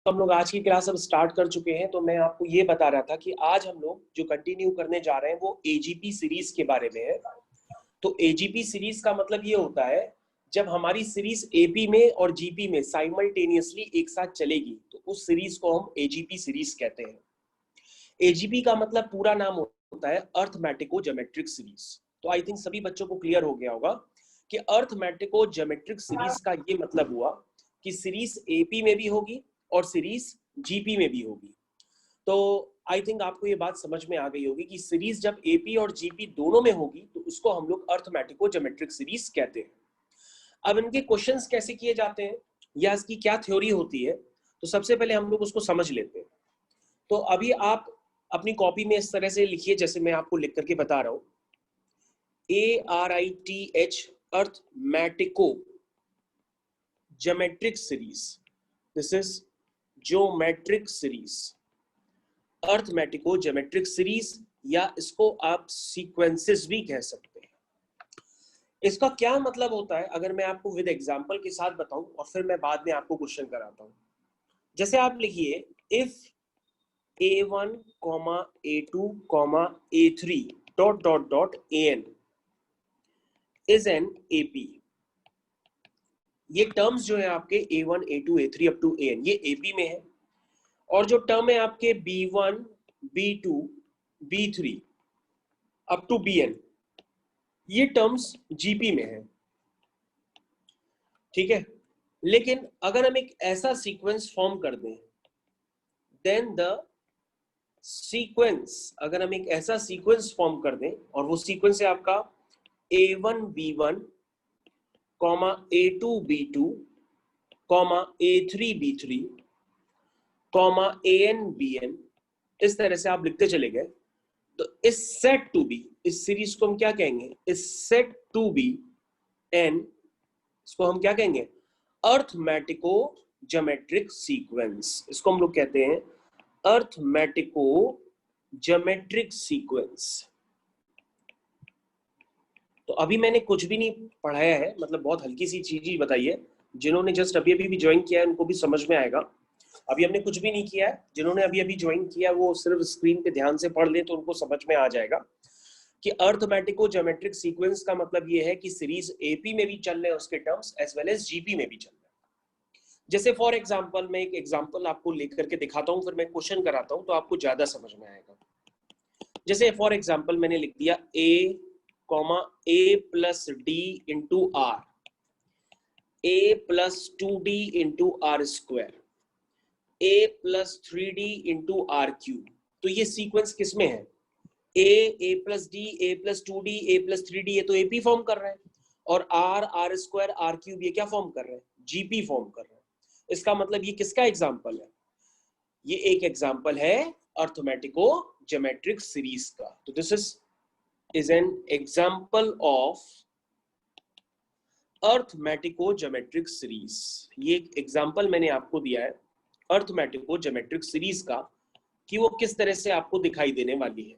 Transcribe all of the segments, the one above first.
हम लोग आज की क्लास अब स्टार्ट कर चुके हैं। तो मैं आपको ये बता रहा था कि आज हम लोग जो कंटिन्यू करने जा रहे हैं वो एजीपी सीरीज के बारे में है। तो एजीपी सीरीज का मतलब ये होता है जब हमारी सीरीज एपी में और जीपी में साइमल्टेनियसली एक साथ चलेगी तो उस सीरीज को हम एजीपी सीरीज कहते हैं। एजीपी का मतलब पूरा नाम होता है अर्थमेटिको ज्योमेट्रिक सीरीज। तो आई थिंक सभी बच्चों को क्लियर हो गया होगा कि अर्थमेटिको ज्योमेट्रिक सीरीज का ये मतलब हुआ कि सीरीज एपी में भी होगी और सीरीज जीपी में भी होगी। तो आई थिंक आपको ये बात समझ में आ गई होगी कि सीरीज जब एपी और जीपी दोनों में होगी तो उसको हम लोग अर्थमेटिको ज्योमेट्रिक सीरीज कहते हैं। अब इनके क्वेश्चंस कैसे किए जाते हैं या इसकी क्या थ्योरी होती है, तो सबसे पहले हम लोग उसको समझ लेते हैं। तो अभी आप अपनी कॉपी में इस तरह से लिखिए जैसे मैं आपको लिख करके बता रहा हूं, ARITH अर्थमेटिको geometric series. This is geometric series, अर्थमेटिको geometric series, या इसको आप सीक्वेंसेस भी कह सकते हैं। इसका क्या मतलब होता है अगर मैं आपको विद एग्जांपल के साथ बताऊं और फिर मैं बाद में आपको क्वेश्चन कराता हूं। जैसे आप लिखिए if A1, A2, A3 dot dot dot AN is n AP। ये टर्म्स जो है आपके A1, A2, A3 up to AN ये AP में है, और जो टर्म है आपके B1, B2, B3 up to BN ये टर्म्स GP में है। ठीक है, लेकिन अगर हम एक ऐसा सीक्वेंस फॉर्म कर दें, देन द सीक्वेंस, अगर हम एक ऐसा सीक्वेंस फॉर्म कर दें और वो सीक्वेंस है आपका A1 B1, A2 B2, A3 B3, AN BN, इस तरह से आप लिखते चले गए, तो इस सेट टू बी, इस सीरीज को हम क्या कहेंगे, इस सेट टू बी एन, इसको हम क्या कहेंगे, अर्थमेटिको ज्योमेट्रिक सीक्वेंस। इसको हम लोग कहते हैं अर्थमेटिको ज्योमेट्रिक सीक्वेंस। तो अभी मैंने कुछ भी नहीं पढ़ाया है, मतलब बहुत हल्की सी चीज ही बताई है। जिन्होंने जस्ट अभी अभी भी ज्वाइन किया है उनको भी समझ में आएगा। अभी हमने कुछ भी नहीं किया है, जिन्होंने अभी अभी ज्वाइन किया है वो सिर्फ स्क्रीन पे ध्यान से पढ़ ले तो उनको समझ में आ जाएगा कि अर्थमेटिको ज्योमेट्रिक सीक्वेंस का मतलब ये है कि सीरीज एपी में भी चल रहे हैं उसके terms as well as GP में भी चल रहे हैं। जैसे फॉर एग्जांपल मैं एक एग्जांपल आपको लेकर के दिखाता हूं, फिर मैं क्वेश्चन कराता हूं तो आपको ज्यादा समझ में आएगा। जैसे फॉर एग्जांपल मैंने लिख दिया A plus D into R, A plus 2D into R square, A plus 3D into R cube. तो ये सीक्वेंस किसमें है, A plus D, A plus 2D, A plus 3D, ये तो AP फॉर्म कर रहा है, और आर स्क्वायर, आर क्यूब ये क्या फॉर्म कर रहे हैं, GP फॉर्म कर रहे हैं। इसका मतलब ये किसका एग्जाम्पल है, ये एक एग्जाम्पल है अर्थमेटिको ज्योमेट्रिक सीरीज का। तो this is an example of अर्थमेटिको geometric series. ये एक एग्जाम्पल मैंने आपको दिया है अर्थमेटिको ज्योमेट्रिक सीरीज का कि वो किस तरह से आपको दिखाई देने वाली है।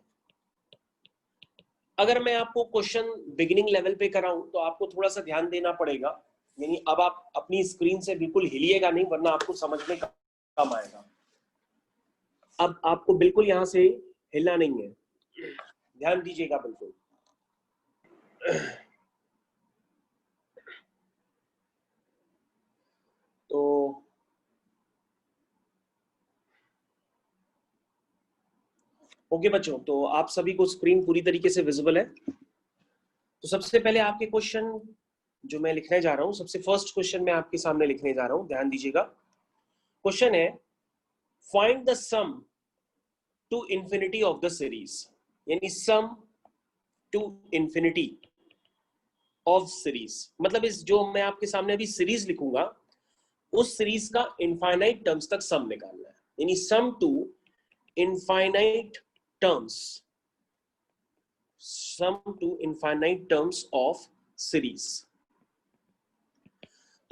अगर मैं आपको क्वेश्चन बिगिनिंग लेवल पे कराऊं तो आपको थोड़ा सा ध्यान देना पड़ेगा, यानी अब आप अपनी स्क्रीन से बिल्कुल हिलिएगा नहीं वरना आपको समझ में कम आएगा। अब आपको बिल्कुल यहां से हिलना नहीं है, ध्यान दीजिएगा बिल्कुल। तो ओके बच्चों, तो आप सभी को स्क्रीन पूरी तरीके से विजिबल है। तो सबसे पहले आपके क्वेश्चन जो मैं लिखने जा रहा हूं, सबसे फर्स्ट क्वेश्चन मैं आपके सामने लिखने जा रहा हूं, ध्यान दीजिएगा। क्वेश्चन है find the sum to infinity of the series, यानी sum to infinity of series, मतलब इस जो मैं आपके सामने अभी सीरीज लिखूंगा उस सीरीज का इनफाइनाइट टर्म्स तक सम निकालना है, यानी sum to infinite terms, sum to infinite terms of series.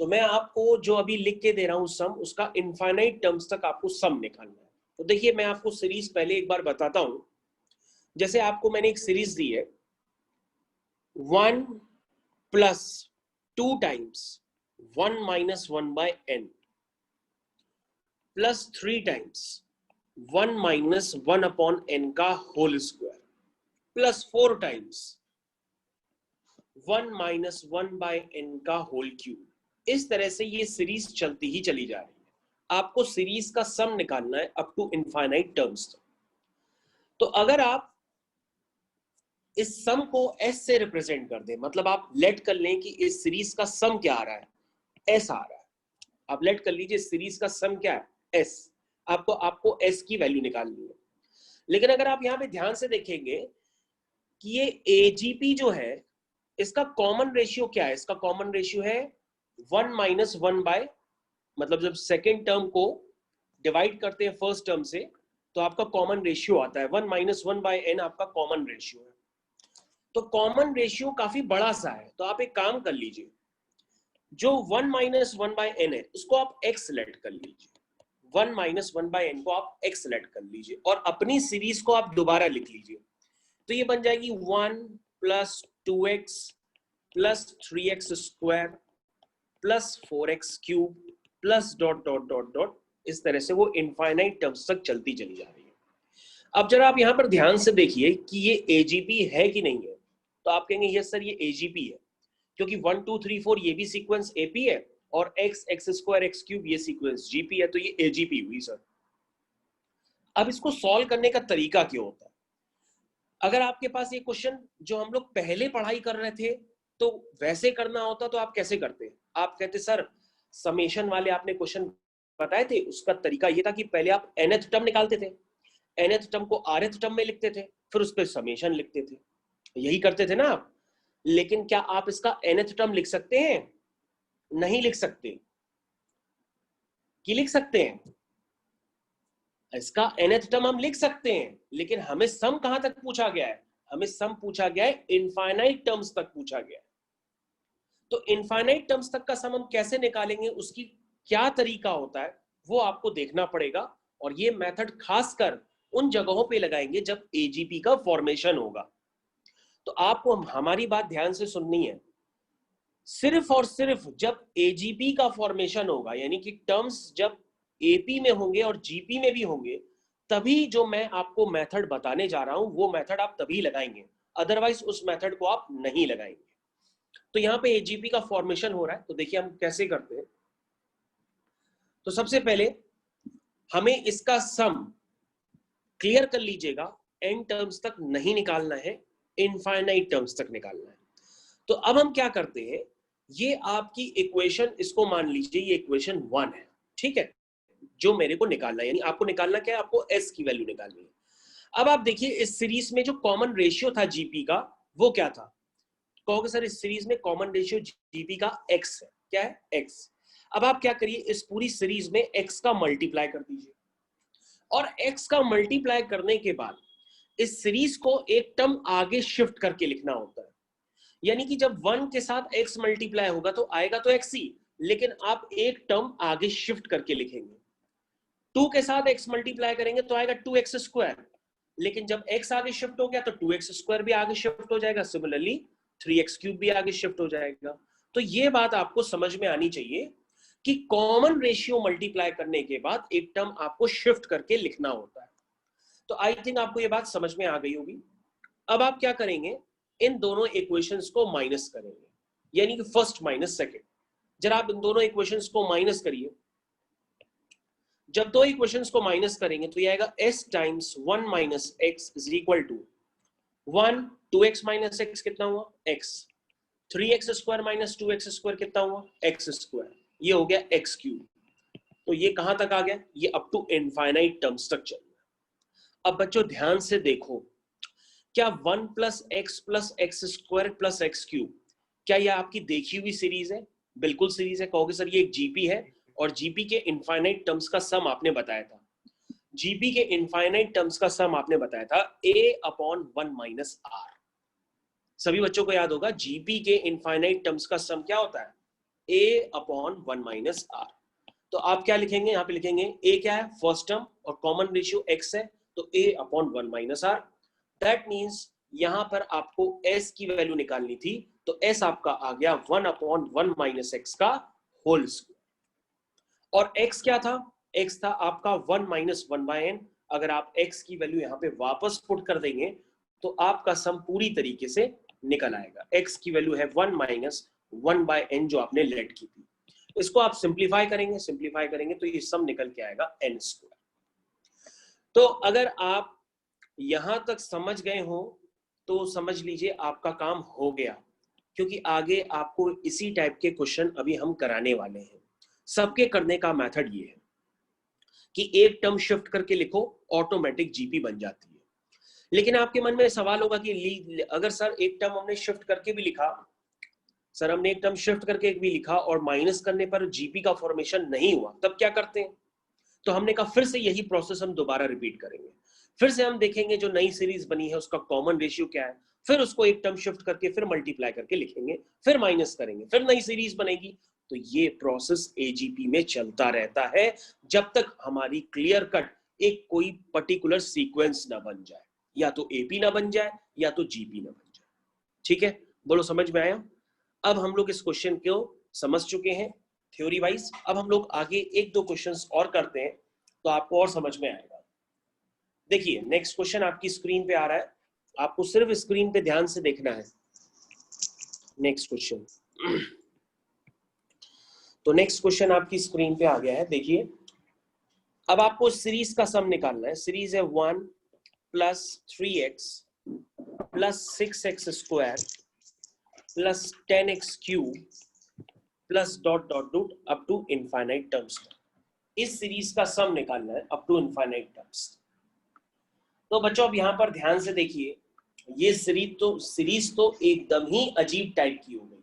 तो मैं आपको जो अभी लिख के दे रहा हूं सम, उसका इनफाइनाइट टर्म्स तक आपको सम निकालना है। तो देखिए मैं आपको सीरीज पहले एक बार बताता हूं। जैसे आपको मैंने एक सीरीज दी है 1 plus 2 times 1 minus 1 by n, plus 3 times 1 minus 1 upon n का whole square plus 4 times 1 minus 1 by n का होल क्यूब। इस तरह से ये सीरीज चलती ही चली जा रही है। आपको सीरीज का सम निकालना है अप टू इनफाइनाइट टर्म्स तक। तो अगर आप इस सम को s से रिप्रेजेंट कर दें, मतलब आप लेट कर लें कि इस सीरीज का सम क्या आ रहा है, s आ रहा है। आप लेट कर लीजिए सीरीज का सम क्या है, s। आपको s की वैल्यू निकालनी है। लेकिन अगर आप यहां पे ध्यान से देखेंगे कि ये AGP जो है इसका कॉमन रेशियो क्या है, इसका कॉमन रेशियो है 1 माइनस 1 बाय, मतलब जब सेकेंड टर्म को डिवाइड करते हैं फर्स्ट टर्म से तो आपका कॉमन रेशियो आता है 1 माइनस 1 बाय n, आपका कॉमन रेशियो है। तो कॉमन रेशियो काफी बड़ा सा है, तो आप एक काम कर लीजिए, जो 1 माइनस 1 बाय n है उसको आप x सेलेक्ट कर लीजिए। 1 माइनस 1 बाय n को आप x सेलेक्ट कर लीजिए और अपनी सीरीज को आप दोबारा लिख लीजिए। तो ये बन जाएगी 1 plus 2x plus 3x square plus 4x cube plus dot dot dot dot, इस तरह से वो इनफाइनाइट टर्म्स तक चलती चली जा रही है। अब जरा आप यहां पर ध्यान से देखिए कि ये AGP है कि नहीं है। तो आप कहेंगे यस सर ये AGP है, क्योंकि 1 2 3 4 ये भी सीक्वेंस AP है और x स्क्वायर x क्यूब ये सीक्वेंस GP है, तो ये AGP हुई सर। अब इसको सॉल्व करने का तरीका क्यों होता है? अगर आपके पास ये क्वेश्चन जो हम लोग पहले पढ़ाई कर रहे थे तो वैसे करना होता तो आप कैसे करते? आप कहते सर समेशन वाले आपने क्वेश्चन बताए थे, उसका तरीका ये था कि पहले आप nth टर्म निकालते थे, nth टर्म को rth टर्म में लिखते थे, फिर उस पर समेशन लिखते थे, यही करते थे ना आप। लेकिन क्या आप इसका nth टर्म लिख सकते हैं? नहीं लिख सकते। कि लिख सकते हैं? इसका nth टर्म हम लिख सकते हैं, लेकिन हमें सम कहां तक पूछा गया है? हमें सम पूछा गया है इनफाइनाइट टर्म्स तक पूछा गया है। तो इनफाइनाइट टर्म्स तक का सम हम कैसे निकालेंगे, उसकी क्या तरीका होता है वो आपको देखना पड़ेगा। और ये मेथड खासकर उन जगहों पे लगाएंगे जब AGP का फॉर्मेशन होगा। तो आपको हमारी बात ध्यान से सुननी है। सिर्फ और सिर्फ जब AGP का फॉर्मेशन होगा, यानी कि टर्म्स जब AP में होंगे और GP में भी होंगे, तभी जो मैं आपको मेथड बताने जा रहा हूं वो मेथड आप तभी लगाएंगे, अदरवाइज उस मेथड को आप नहीं लगाएंगे। तो यहां पे AGP का फॉर्मेशन हो रहा है, तो देखिए हम कैसे करते हैं। तो सबसे पहले हमें इसका सम क्लियर कर लीजिएगा, n टर्म्स तक नहीं निकालना है, इनफाइनाइट टर्म्स तक निकालना है। तो अब हम क्या करते हैं, ये आपकी इक्वेशन, इसको मान लीजिए ये इक्वेशन 1 है, ठीक है, जो मेरे को निकालना है, यानी आपको निकालना क्या है, आपको s की वैल्यू निकालनी है। अब आप देखिए इस सीरीज में जो कॉमन रेशियो था GP का वो क्या था? कहोगे सर इस सीरीज में कॉमन रेशियो GP का x है। क्या है? x। अब आप क्या करिए, इस पूरी सीरीज में x का मल्टीप्लाई कर दीजिए, और x का मल्टीप्लाई करने के बाद इस सीरीज को एक टर्म आगे शिफ्ट करके लिखना होता है। यानी कि जब 1 के साथ x मल्टीप्लाई होगा तो आएगा तो x ही, लेकिन आप एक टर्म आगे शिफ्ट करके लिखेंगे। 2 के साथ x मल्टीप्लाई करेंगे तो आएगा 2x स्क्वायर, लेकिन जब x आगे शिफ्ट हो गया तो 2x स्क्वायर भी आगे शिफ्ट हो जाएगा, सिमिलरली 3x क्यूब भी आगे शिफ्ट हो जाएगा। तो ये बात आपको समझ में आनी चाहिए कि कॉमन रेशियो मल्टीप्लाई करने के बाद एक टर्म आपको शिफ्ट करके लिखना होता है। तो आई थिंक आपको ये बात समझ में आ गई होगी। अब आप क्या करेंगे, इन दोनों इक्वेशंस को माइनस करेंगे, यानी कि फर्स्ट माइनस सेकंड। जरा आप इन दोनों इक्वेशंस को माइनस करिए। जब दो इक्वेशंस को माइनस करेंगे तो ये आएगा s times 1 minus x is equal to 1, 2x minus x कितना हुआ? x। 3x square minus 2x square कितना हुआ? x square. ये हो गया x क्यूब। तो ये कहां तक आ गया? ये अप टू इनफाइनाइट टर्म्स तक चल रहा है। अब बच्चों ध्यान से देखो, क्या 1 plus x square plus x cube, क्या ये आपकी देखी हुई सीरीज है? बिल्कुल सीरीज है। कहोगे सर ये एक GP है, और GP के इनफाइनाइट टर्म्स का सम आपने बताया था। GP के इनफाइनाइट टर्म्स का सम आपने बताया था a अपॉन 1 माइनस r। सभी बच्चों को याद होगा GP के इनफाइनाइट टर्म्स का सम क्या होता है? a upon 1 minus r। तो आप क्या लिखेंगे, यहाँ पे लिखेंगे a क्या है? फर्स्ट टर्म, और कॉमन रेशियो x है, तो a upon 1 minus r। That means यहां पर आपको s की वैल्यू निकालनी थी, तो s आपका आ गया 1 अपॉन 1 माइनस एक्स का होल स्क्वायर। और x क्या था? x था आपका 1 माइनस 1/n। अगर आप x की वैल्यू यहाँ पे वापस पुट कर देंगे तो आपका सम पूरी तरीके से निकल आएगा। x की वैल्यू है 1 माइनस 1/n जो आपने लेट की थी। इसको आप सिंप्लीफाई करेंगे तो ये सम निकल के आएगा n²। तो अगर आप यहां तक समझ गए हो तो समझ लीजिए आपका काम हो गया, क्योंकि आगे आपको इसी टाइप के क्वेश्चन अभी हम कराने वाले हैं। सबके करने का मेथड ये है कि एक टर्म शिफ्ट करके लिखो, ऑटोमेटिक जीपी बन जाती है। लेकिन आपके मन में सवाल होगा कि अगर सर एक टर्म हमने शिफ्ट करके भी लिखा, सर हमने एक टर्म शिफ्ट करके भी लिखा और माइनस करने पर जीपी का फॉर्मेशन नहीं हुआ, तब क्या करते हैं? तो हमने कहा फिर से यही प्रोसेस हम दोबारा रिपीट करेंगे। फिर से हम देखेंगे जो नई सीरीज बनी है उसका कॉमन रेशियो क्या है, फिर उसको एक टर्म शिफ्ट करके फिर मल्टीप्लाई करके लिखेंगे, फिर माइनस करेंगे, फिर नई सीरीज बनेगी। तो ये प्रोसेस एजीपी में चलता रहता है जब तक हमारी क्लियर कट एक कोई पर्टिकुलर सीक्वेंस ना बन जाए, या तो एपी ना बन जाए या तो जीपी ना बन जाए। ठीक है, बोलो समझ में आया? अब हम लोग इस क्वेश्चन को समझ चुके हैं थ्योरी वाइज। अब हम लोग आगे एक दो क्वेश्चंस और करते हैं तो आपको और समझ में आएगा। देखिए नेक्स्ट क्वेश्चन आपकी स्क्रीन पे आ रहा है, आपको सिर्फ स्क्रीन पे ध्यान से देखना है। नेक्स्ट क्वेश्चन, तो नेक्स्ट क्वेश्चन आपकी स्क्रीन पे आ गया है। देखिए अब आपको सीरीज का सम निकालना है। सीरीज है 1 plus 3x plus 6x² plus 10x³ plus dot dot dot up to infinite terms. इस सीरीज का सम निकालना है अप टू इनफाइनाइट टर्म्स। तो बच्चों अब यहां पर ध्यान से देखिए, ये सीरीज तो एकदम ही अजीब टाइप की हो गई,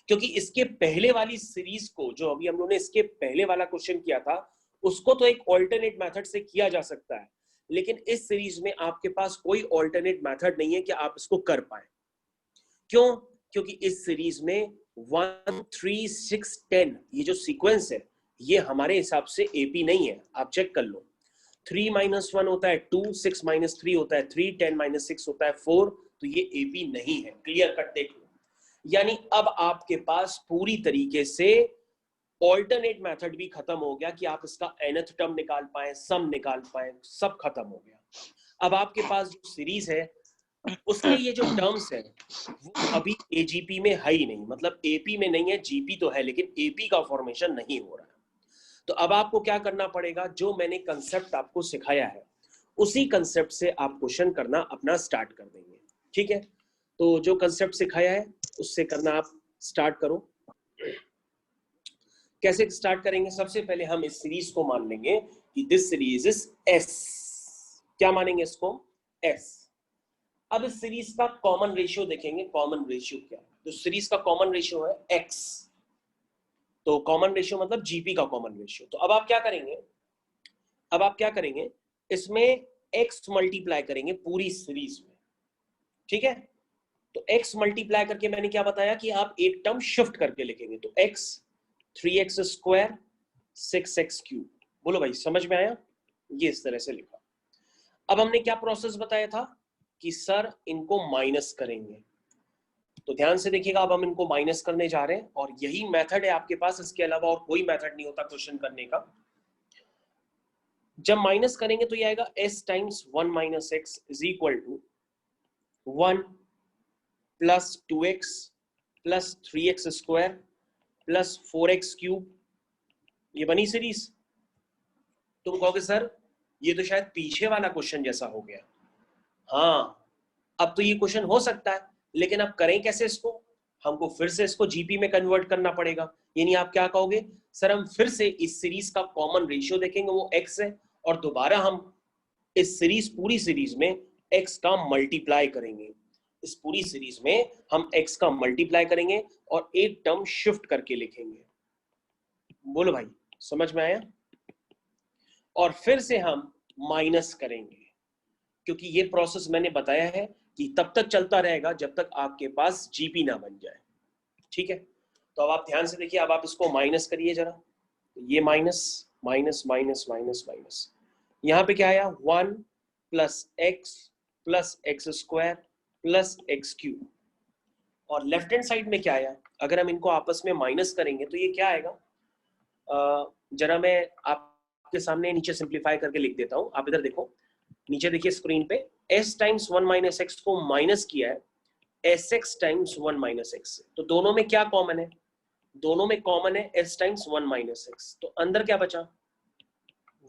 क्योंकि इसके पहले वाली सीरीज को, जो अभी हम लोगों ने इसके पहले वाला क्वेश्चन किया था, उसको तो एक ऑल्टरनेट मेथड से किया जा सकता है, लेकिन इस सीरीज में आपके पास कोई ऑल्टरनेट मेथड नहीं है कि आप इसको कर पाए। क्यों? क्योंकि इस सीरीज में 1 3 6 10 ये जो सीक्वेंस है ये हमारे हिसाब से एपी नहीं है। आप चेक कर लो, 3 माइनस 1 होता है 2, 6 माइनस 3 होता है 3, 10 माइनस 6 होता है 4, तो ये एपी नहीं है। क्लियर कट देख लो। यानी अब आपके पास पूरी तरीके से ऑल्टरनेट मेथड भी खत्म हो गया कि आप इसका nth टर्म निकाल पाए, सम निकाल पाए, सब खत्म हो गया। अब आपके पास जो सीरीज है उसके ये जो टर्म्स है वो अभी एजीपी में है ही नहीं, मतलब एपी में नहीं है, जीपी तो है लेकिन एपी का फॉर्मेशन नहीं हो रहा है। तो अब आपको क्या करना पड़ेगा, जो मैंने कंसेप्ट आपको सिखाया है उसी कंसेप्ट से आप क्वेश्चन करना अपना स्टार्ट कर देंगे। ठीक है, तो जो कंसेप्ट सिखाया है उससे करना आप स्टार्ट करो। कैसे स्टार्ट करेंगे? सबसे पहले हम इस सीरीज को मान लेंगे कि दिस सीरीज इज एस। क्या मानेंगे इसको? एस। अब इस सीरीज का कॉमन रेशियो देखेंगे। कॉमन रेशियो क्या है? तो सीरीज का कॉमन रेशियो है एक्स, तो कॉमन रेशियो मतलब जीपी का कॉमन रेशियो। तो अब आप क्या करेंगे, इसमें x मल्टीप्लाई करेंगे पूरी सीरीज में। ठीक है, तो x मल्टीप्लाई करके मैंने क्या बताया कि आप एक टर्म शिफ्ट करके लिखेंगे, तो x 3x² 6x³। बोलो भाई समझ में आया? ये इस तरह से लिखा। अब हमने क्या प्रोसेस बताया था कि सर इनको माइनस करेंगे, तो ध्यान से देखिएगा। अब हम इनको माइनस करने जा रहे हैं और यही मेथड है आपके पास, इसके अलावा और कोई मेथड नहीं होता क्वेश्चन करने का। जब माइनस करेंगे तो ये आएगा s times 1 minus x is equal to 1 plus 2x plus 3x² plus 4x³। ये बनी सीरीज। तुम कहोगे सर ये तो शायद पीछे वाला क्वेश्चन जैसा हो गया। हाँ, अब तो ये क्वेश्चन हो सकता है, लेकिन अब करें कैसे इसको? हमको फिर से इसको जीपी में कन्वर्ट करना पड़ेगा। यानी आप क्या कहोगे, सर हम फिर से इस सीरीज का कॉमन रेशियो देखेंगे, वो x है, और दोबारा हम इस सीरीज पूरी सीरीज में x का मल्टीप्लाई करेंगे। इस पूरी सीरीज में हम x का मल्टीप्लाई करेंगे और एक टर्म शिफ्ट करके लिखेंगे। बोलो भाई समझ में आया? और फिर से हम माइनस करेंगे, क्योंकि ये प्रोसेस मैंने बताया है कि तब तक चलता रहेगा जब तक आपके पास जीपी ना बन जाए। ठीक है, तो अब आप ध्यान से देखिए। अब आप इसको माइनस करिए जरा। ये minus minus minus minus minus, यहाँ पे क्या आया 1 प्लस x² प्लस x³। और लेफ्ट हैंड साइड में क्या आया? अगर हम इनको आपस में माइनस करेंगे तो ये क्या आएगा? जरा मैं आपको आपके सामने नीचे सिंप्लीफाई करके लिख देता हूं, आप इधर देखो, नीचे देखिए स्क्रीन पे, s टाइम्स 1 माइनस एक्स को माइनस किया है sx टाइम्स 1 माइनस एक्स से, तो दोनों में क्या कॉमन है? दोनों में कॉमन है s टाइम्स 1 माइनस एक्स, तो अंदर क्या बचा?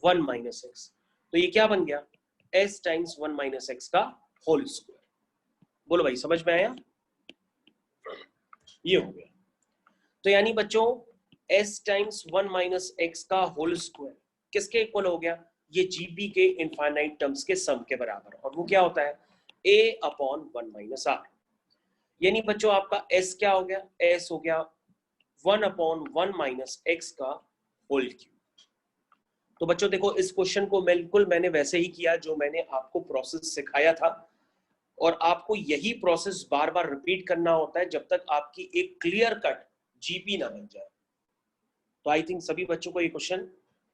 1 माइनस एक्स, तो ये क्या बन गया? s टाइम्स 1 माइनस एक्स का होल स्क्वायर। बोलो भाई, समझ में आया? ये हो गया। तो यानी बच्चों s टाइम्स 1 माइनस एक्स का होल स्क्वायर किसके इक्वल हो गया? ये जीपी के इनफाइनाइट टर्म्स के सम के बराबर, और वो क्या होता है? a upon 1 minus R. यानी बच्चों आपका s क्या हो गया? s हो गया 1 अपॉन 1 माइनस एक्स का होल क्यूब। तो बच्चों देखो, इस क्वेश्चन को बिल्कुल मैंने वैसे ही किया जो मैंने आपको प्रोसेस सिखाया था, और आपको यही प्रोसेस बार बार रिपीट करना होता है जब तक आपकी एक क्लियर कट जीपी ना बन जाए। तो आई थिंक सभी बच्चों को ये क्वेश्चन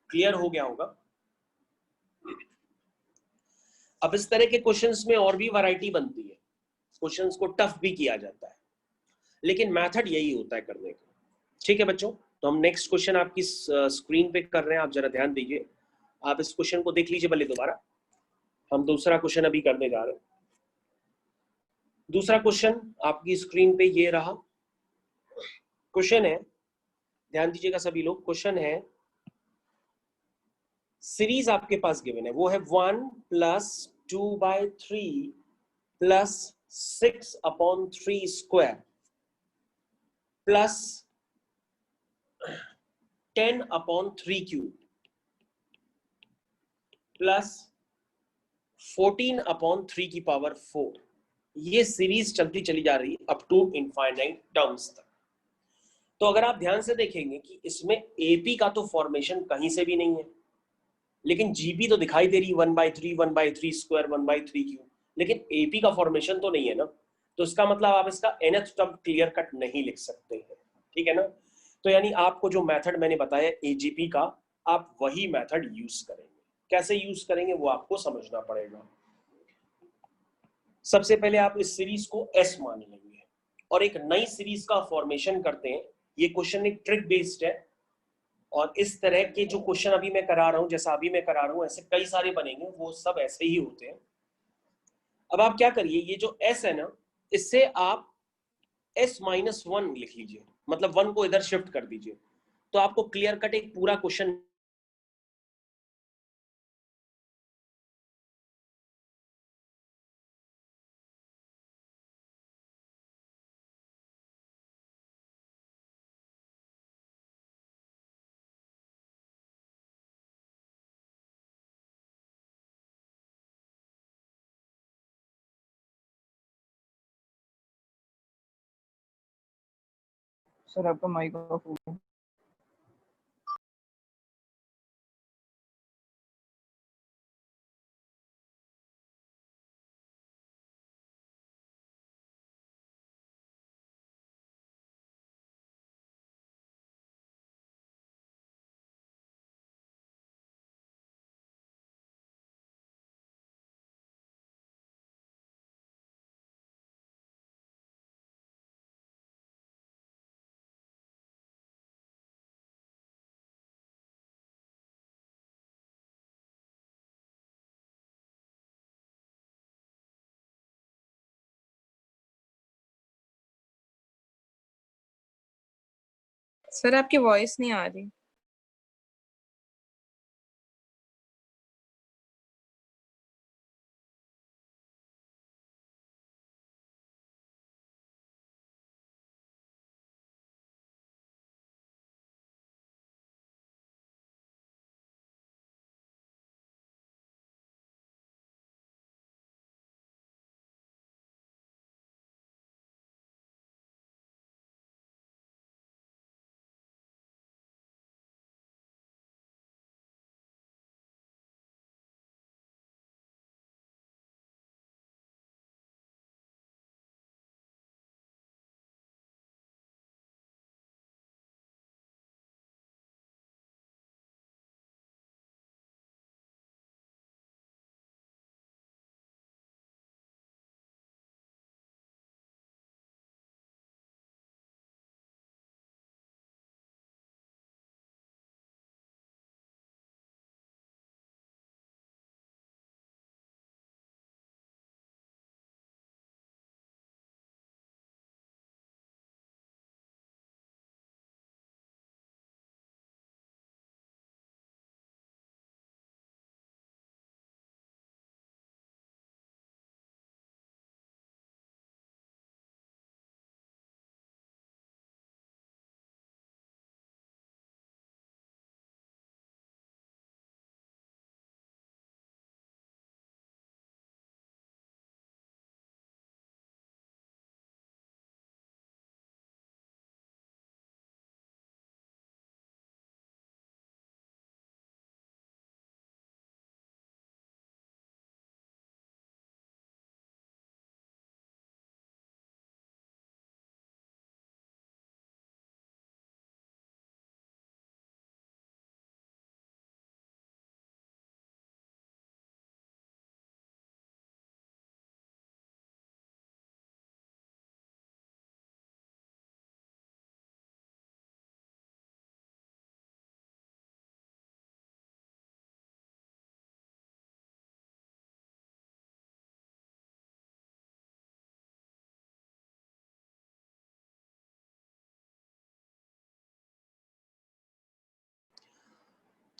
क्लियर हो गया होगा। अब इस तरह के क्वेश्चंस में और भी वैरायटी बनती है, क्वेश्चंस को टफ भी किया जाता है, लेकिन मेथड यही होता है करने का। ठीक है बच्चों, तो हम नेक्स्ट क्वेश्चन आपकी स्क्रीन पे कर रहे हैं, आप जरा ध्यान दीजिए, आप इस क्वेश्चन को देख लीजिए भले दोबारा। हम दूसरा क्वेश्चन अभी करने जा रहे हैं। दूसरा क्वेश्चन आपकी स्क्रीन पे ये रहा। क्वेश्चन है, ध्यान दीजिएगा सभी लोग, क्वेश्चन है, सीरीज आपके पास गिवन है, वो है 1 plus 2/3 plus 6 upon 3 square plus 10 upon 3 cube plus 14 upon 3 की पावर 4। ये सीरीज चलती चली जा रही है अप टू इनफाइनाइट टर्म्स तक। तो अगर आप ध्यान से देखेंगे कि इसमें एपी का तो फॉर्मेशन कहीं से भी नहीं है, लेकिन जीपी तो दिखाई दे रही 1/3 1/3 स्क्वायर 1/3 क्यूब, लेकिन एपी का फॉर्मेशन तो नहीं है ना। तो इसका मतलब आप इसका nth टर्म क्लियर कट नहीं लिख सकते हैं, ठीक है ना। तो यानी आपको जो मेथड मैंने बताया एजीपी का, आप वही मेथड यूज करेंगे। कैसे यूज करेंगे वो आपको समझना पड़ेगा। सबसे पहले आप इस सीरीज को एस मान लेंगे और एक नई सीरीज का फॉर्मेशन करते हैं। ये क्वेश्चन एक ट्रिक बेस्ड है, और इस तरह के जो क्वेश्चन अभी मैं करा रहा हूं, जैसा अभी मैं करा रहा हूं, ऐसे कई सारे बनेंगे, वो सब ऐसे ही होते हैं। अब आप क्या करिए, ये जो s है ना, इससे आप s-1 लिख लीजिए, मतलब 1 को इधर शिफ्ट कर दीजिए, तो आपको क्लियर कट एक पूरा क्वेश्चन सर आपका माइक ऑफ हो गया। सर आपकी वॉइस नहीं आ रही।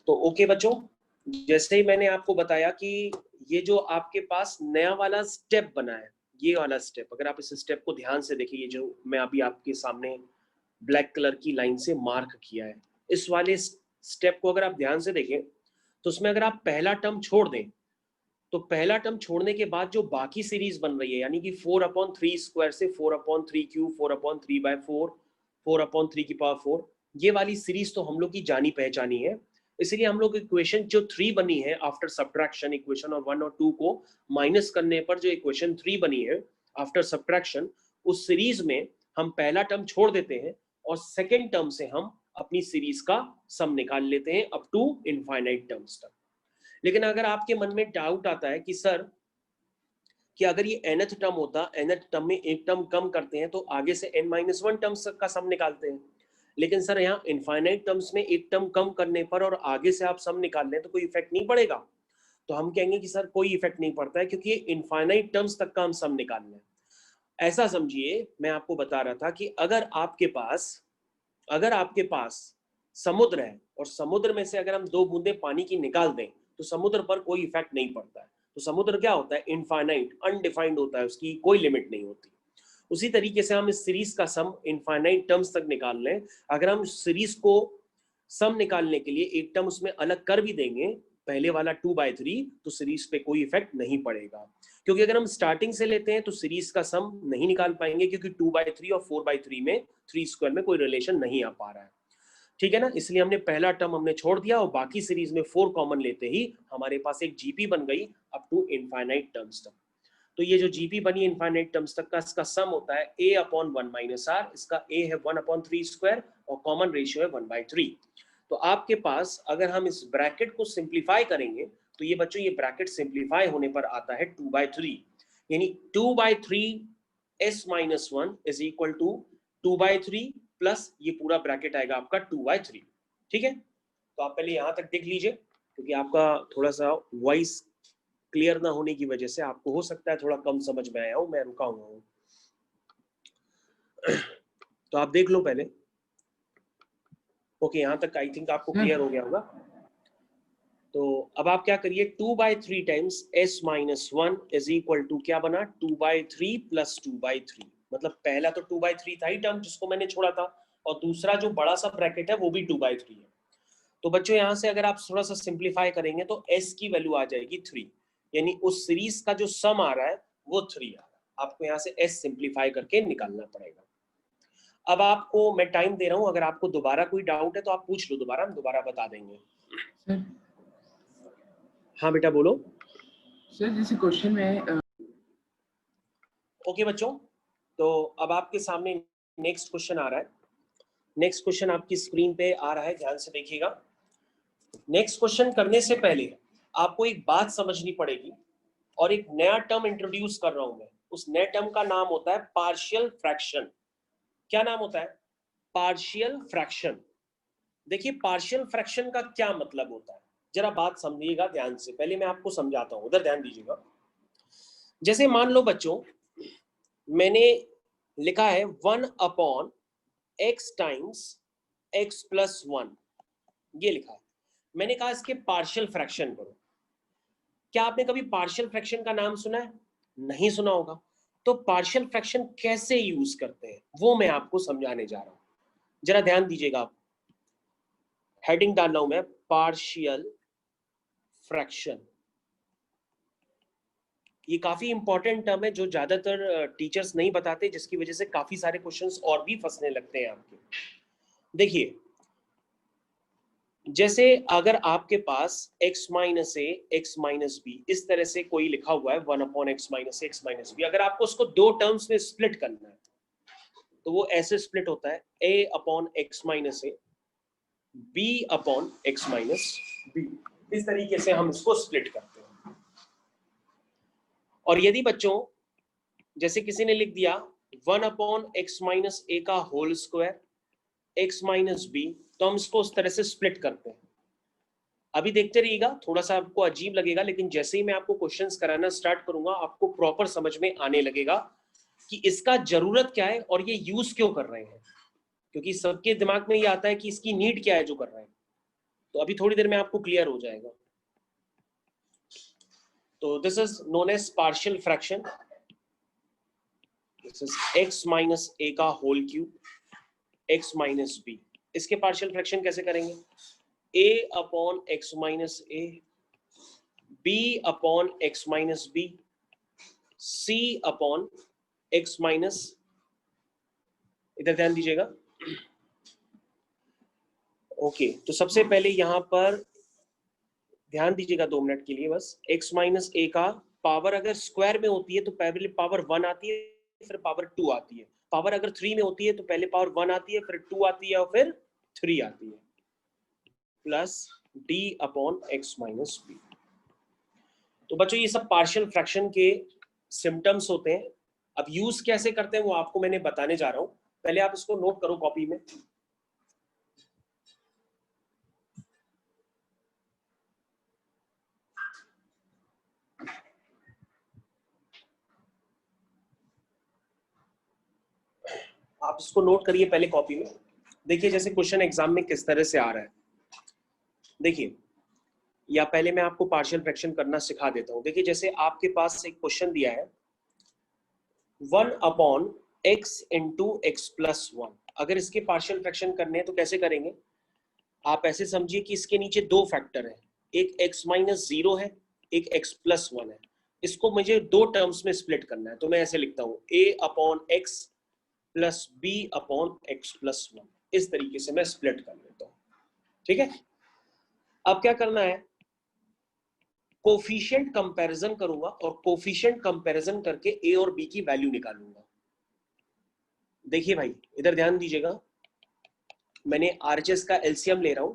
तो ओके बच्चों, जैसे ही मैंने आपको बताया कि ये जो आपके पास नया वाला स्टेप बना है, ये वाला स्टेप, अगर आप इस स्टेप को ध्यान से देखिए, जो मैं अभी आपके सामने ब्लैक कलर की लाइन से मार्क किया है, इस वाले स्टेप को अगर आप ध्यान से देखें तो उसमें अगर आप पहला टर्म छोड़ दें तो पहला टर्म छोड़ने के बाद जो बाकी सीरीज बन रही है, यानी कि 4/3 स्क्वायर से 4/3 क्यूब, 4/3/4, 4/3 की पावर 4, ये वाली सीरीज तो हम लोग की जानी पहचानी है। इसलिए हम लोग इक्वेशन जो 3 बनी है आफ्टर सब्ट्रैक्शन, इक्वेशन और 1 और 2 को माइनस करने पर जो इक्वेशन 3 बनी है आफ्टर सब्ट्रैक्शन, उस सीरीज में हम पहला टर्म छोड़ देते हैं और सेकेंड टर्म से हम अपनी सीरीज का सम निकाल लेते हैं अप टू इनफाइनाइट टर्म्स तक। लेकिन अगर आपके मन में डाउट आता है कि सर, कि अगर ये nth टर्म होता, nth टर्म में एक टर्म कम करते हैं तो आगे से n-1 टर्म्स का सम निकालते हैं, लेकिन सर यहाँ इनफाइनाइट टर्म्स में एक टर्म कम करने पर और आगे से आप सम निकाल लें तो कोई इफेक्ट नहीं पड़ेगा। तो हम कहेंगे कि सर कोई इफेक्ट नहीं पड़ता है, क्योंकि इनफाइनाइट टर्म्स तक का हम सम निकाल लें। ऐसा समझिए, मैं आपको बता रहा था कि अगर आपके पास समुद्र है और समुद्र में से अगर हम 2 बूंदे पानी की निकाल दें तो समुद्र पर कोई इफेक्ट नहीं पड़ता है। तो समुद्र क्या होता है? इनफाइनाइट, अनडिफाइंड होता है, उसकी कोई लिमिट नहीं होती। उसी तरीके से हम इस सीरीज का सम इनफाइनाइट टर्म्स तक निकाल लें, अगर हम सीरीज को सम निकालने के लिए एक टर्म उसमें अलग कर भी देंगे, पहले वाला 2/3, तो सीरीज पे कोई इफेक्ट नहीं पड़ेगा। क्योंकि अगर हम स्टार्टिंग से लेते हैं तो सीरीज का सम नहीं निकाल पाएंगे, क्योंकि 2/3 और 4/3 में 3 स्क्वायर में कोई रिलेशन नहीं आ पा रहा है। ठीक है ना? इसलिए हमने पहला टर्म हमने छोड़ दिया और बाकी सीरीज में 4 कॉमन लेते ही हमारे पास एक जीपी बन गई अप टू इनफाइनाइट टर्म्स तक। तो ये जो जीपी बनी इनफाइनाइट टर्म्स तक का, इसका सम होता है a/1 - r। इसका a है 1/3 स्क्वायर और कॉमन रेशियो है 1/3। तो आपके पास अगर हम इस ब्रैकेट को सिंप्लीफाई करेंगे तो ये बच्चों, ये ब्रैकेट सिंप्लीफाई होने पर आता है 2/3, यानी 2/3 s-1 is equal to 2/3 plus ये पूरा ब्रैकेट आएगा आपका 2/3। ठीक है? तो आप पहले यहां तक देख लीजिए, क्योंकि आपका थोड़ा सा वॉइस क्लियर ना होने की वजह से आपको हो सकता है थोड़ा कम समझ में आया हो, मैं रुका हुआ हूं। तो आप देख लो पहले। ओके, यहां तक आई थिंक आपको क्लियर हो गया होगा। तो अब आप क्या करिए, 2/3 times s-1 is equal to क्या बना? 2/3 प्लस 2/3। मतलब पहला तो 2/3 था ही टर्म जिसको मैंने छोड़ा था, और दूसरा जो बड़ा सा ब्रैकेट है वो भी 2/3 है। तो बच्चों यहां से अगर आप थोड़ा सा सिंप्लीफाई करेंगे तो s की वैल्यू आ जाएगी 3, यानी उस सीरीज का जो सम आ रहा है वो 3 आ रहा है। आपको यहाँ से s सिंप्लीफाई करके निकालना पड़ेगा। अब आपको मैं टाइम दे रहा हूं, अगर आपको दोबारा कोई डाउट है तो आप पूछ लो दोबारा, हम दोबारा बता देंगे। सर हाँ बेटा बोलो। सर जैसे क्वेश्चन में ओके बच्चों, तो अब आपके सामने नेक्स्ट क्वेश्चन आ रहा है। नेक्स्ट क्वेश्चन आपकी स्क्रीन पे आ रहा है, ध्यान से देखिएगा। नेक्स्ट क्वेश्चन करने से पहले आपको एक बात समझनी पड़ेगी, और एक नया टर्म इंट्रोड्यूस कर रहा हूं मैं। उस नए टर्म का नाम होता है पार्शियल फ्रैक्शन। क्या नाम होता है? Partial fraction. देखिए, पार्शियल फ्रैक्शन का क्या मतलब होता है, जरा बात समझिएगा ध्यान से। पहले मैं आपको समझाता हूं, उधर ध्यान दीजिएगा। जैसे मान लो बच्चों, मैंने लिखा है 1/x टाइम्स x + 1, ये लिखा है। मैंने कहा इसके पार्शियल फ्रैक्शन करो। क्या आपने कभी पार्शियल फ्रैक्शन का नाम सुना है? नहीं सुना होगा। तो पार्शियल फ्रैक्शन कैसे यूज करते हैं वो मैं आपको समझाने जा रहा हूं, जरा ध्यान दीजिएगा। आप हेडिंग डाल रहा हूं मैं, पार्शियल फ्रैक्शन। ये काफी इंपॉर्टेंट टर्म है जो ज्यादातर टीचर्स नहीं बताते, जिसकी वजह से काफी सारे क्वेश्चंस और भी फंसने लगते हैं आपके। देखिए, जैसे अगर आपके पास x - a x - b इस तरह से कोई लिखा हुआ है 1/x - x - b, अगर आपको उसको 2 टर्म्स में स्प्लिट करना है तो वो ऐसे स्प्लिट होता है a/x - a b/x - b। इस तरीके से हम इसको स्प्लिट करते हैं। और यदि बच्चों जैसे किसी ने लिख दिया 1/x - a का होल स्क्वायर x - b, तो हम इसको उस तरह से स्प्लिट करते हैं। अभी देखते रहिएगा, थोड़ा सा आपको अजीब लगेगा, लेकिन जैसे ही मैं आपको क्वेश्चंस कराना स्टार्ट करूंगा आपको प्रॉपर समझ में आने लगेगा कि इसका जरूरत क्या है और ये यूज क्यों कर रहे हैं। क्योंकि सबके दिमाग में ये आता है कि इसकी नीड क्या है जो कर रहे हैं। तो अभी थोड़ी देर में आपको क्लियर हो जाएगा। तो this is known as partial fraction. This is x minus a का whole cube x minus b। इसके पार्शियल फ्रैक्शन कैसे करेंगे? a upon x minus a, b upon x minus b, c upon x minus, इधर ध्यान दीजिएगा। Okay, तो सबसे पहले यहां पर ध्यान दीजिएगा 2 मिनट के लिए बस। x माइनस a का पावर अगर स्क्वायर में होती है तो पहले पावर 1 आती है, फिर पावर 2 आती है। पावर अगर 3 में होती है तो पहले पावर 1 आती है, फिर 2 आती है और फिर 3 आती है, plus d upon x minus b। तो बच्चों ये सब पार्शियल फ्रैक्शन के सिम्टम्स होते हैं। अब यूज कैसे करते हैं वो आपको मैंने बताने जा रहा हूं, पहले आप इसको नोट करो कॉपी में। आप इसको नोट करिए पहले कॉपी में। देखिए जैसे क्वेश्चन एग्जाम में किस तरह से आ रहा है, देखिए, या पहले मैं आपको पार्शियल फ्रैक्शन करना सिखा देता हूं। देखिए जैसे आपके पास एक क्वेश्चन दिया है 1 upon x into x plus 1। अगर इसके पार्शियल फ्रैक्शन करने हैं तो कैसे करेंगे? आप ऐसे समझिए कि इसके नीचे 2 फैक्टर है, एक x माइनस 0 है, एक x प्लस 1 है। इसको मुझे 2 टर्म्स में स्प्लिट करना है, तो मैं ऐसे लिखता हूं a upon x plus b upon x plus 1। इस तरीके से मैं स्प्लिट कर लेता हूं, ठीक है। अब क्या करना है, कोफिशिएंट कंपैरिजन करूंगा और कोफिशिएंट कंपैरिजन करके a और b की वैल्यू निकालूंगा। देखिए भाई इधर ध्यान दीजिएगा, मैंने आरएचएस का एलसीएम ले रहा हूं,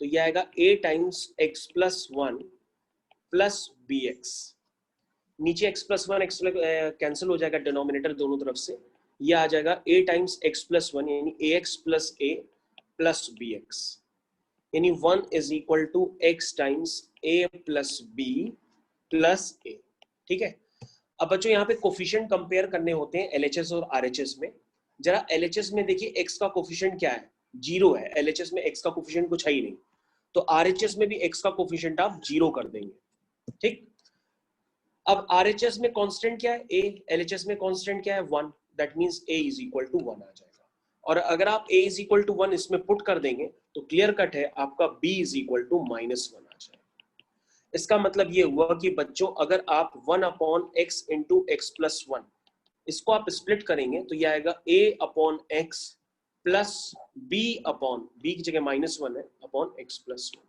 तो यह आएगा a times x plus 1 plus B x. नीचे x प्लस 1 एक्स कैंसिल हो जाएगा डिनोमिनेटर दोनों तरफ से, यह आ जाएगा a टाइम्स एक्स प्लस 1 यानी ax plus a plus bx, यानी 1 is equal to x times a plus b plus a, ठीक है। अब बच्चों यहाँ पे कोफिशिएंट कंपेयर करने होते हैं LHS और RHS में। जरा LHS में देखिए x का कोफिशिएंट क्या है, 0 है। LHS में x का कोफिशिएंट कुछ है ही नहीं, तो RHS में भी x का कोफिशिएंट आप 0 कर देंगे, ठीक। अब RHS में कांस्टेंट क्या है, a, LHS में कांस्टेंट क्या है, 1, that means a is equal to 1 आ जाएगा। और अगर आप a इज इक्वल टू 1 इसमें पुट कर देंगे तो क्लियर कट है आपका b is equal to minus 1 आ जाएगा। इसका मतलब ये हुआ कि बच्चों अगर आप 1 upon x into x plus 1 इसको आप स्प्लिट करेंगे तो ये आएगा a upon x plus b upon, b की जगह माइनस 1 है, अपॉन एक्स प्लस 1।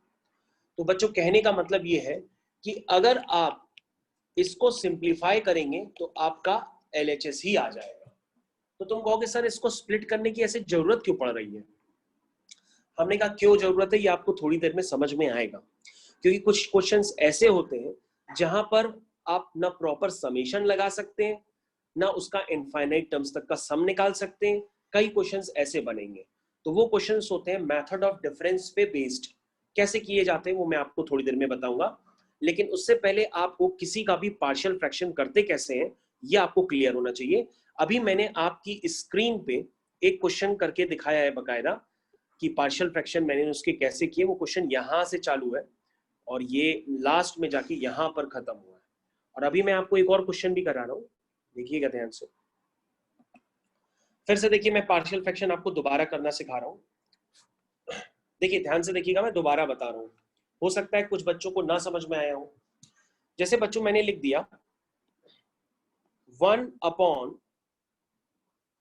तो बच्चों कहने का मतलब ये है कि अगर आप इसको सिंप्लीफाई करेंगे तो आपका LHS ही आ जाएगा। तो तुम कहोगे सर इसको स्प्लिट करने की ऐसे जरूरत क्यों पड़ रही है? हमने कहा क्यों जरूरत है ये आपको थोड़ी देर में समझ में आएगा, क्योंकि कुछ क्वेश्चंस ऐसे होते हैं जहां पर आप ना प्रॉपर समेशन लगा सकते हैं, ना उसका इनफाइनाइट टर्म्स तक का सम निकाल सकते हैं। कई क्वेश्चंस ऐसे बनेंगे, तो वो क्वेश्चंस होते हैं मेथड ऑफ डिफरेंस पे बेस्ड। कैसे किए जाते हैं वो मैं आपको थोड़ी देर में बताऊंगा, लेकिन उससे पहले आपको किसी का भी पार्शियल फ्रैक्शन करते कैसे हैं ये आपको क्लियर होना चाहिए। अभी मैंने आपकी स्क्रीन पे एक क्वेश्चन करके दिखाया है बकायदा कि पार्शियल फ्रैक्शन मैंने उसके कैसे किए। वो क्वेश्चन यहां से चालू है और ये लास्ट में जाके यहां पर खत्म हुआ है। और अभी मैं आपको एक और क्वेश्चन भी करा रहा हूं, देखिएगा ध्यान से। फिर से देखिए मैं पार्शियल फ्रैक्शन आपको दोबारा करना सिखा रहा हूं। देखिए ध्यान से देखिएगा, मैं दोबारा बता रहा हूं, हो सकता है कुछ बच्चों को ना समझ में आया हो। जैसे बच्चों मैंने लिख दिया 1 upon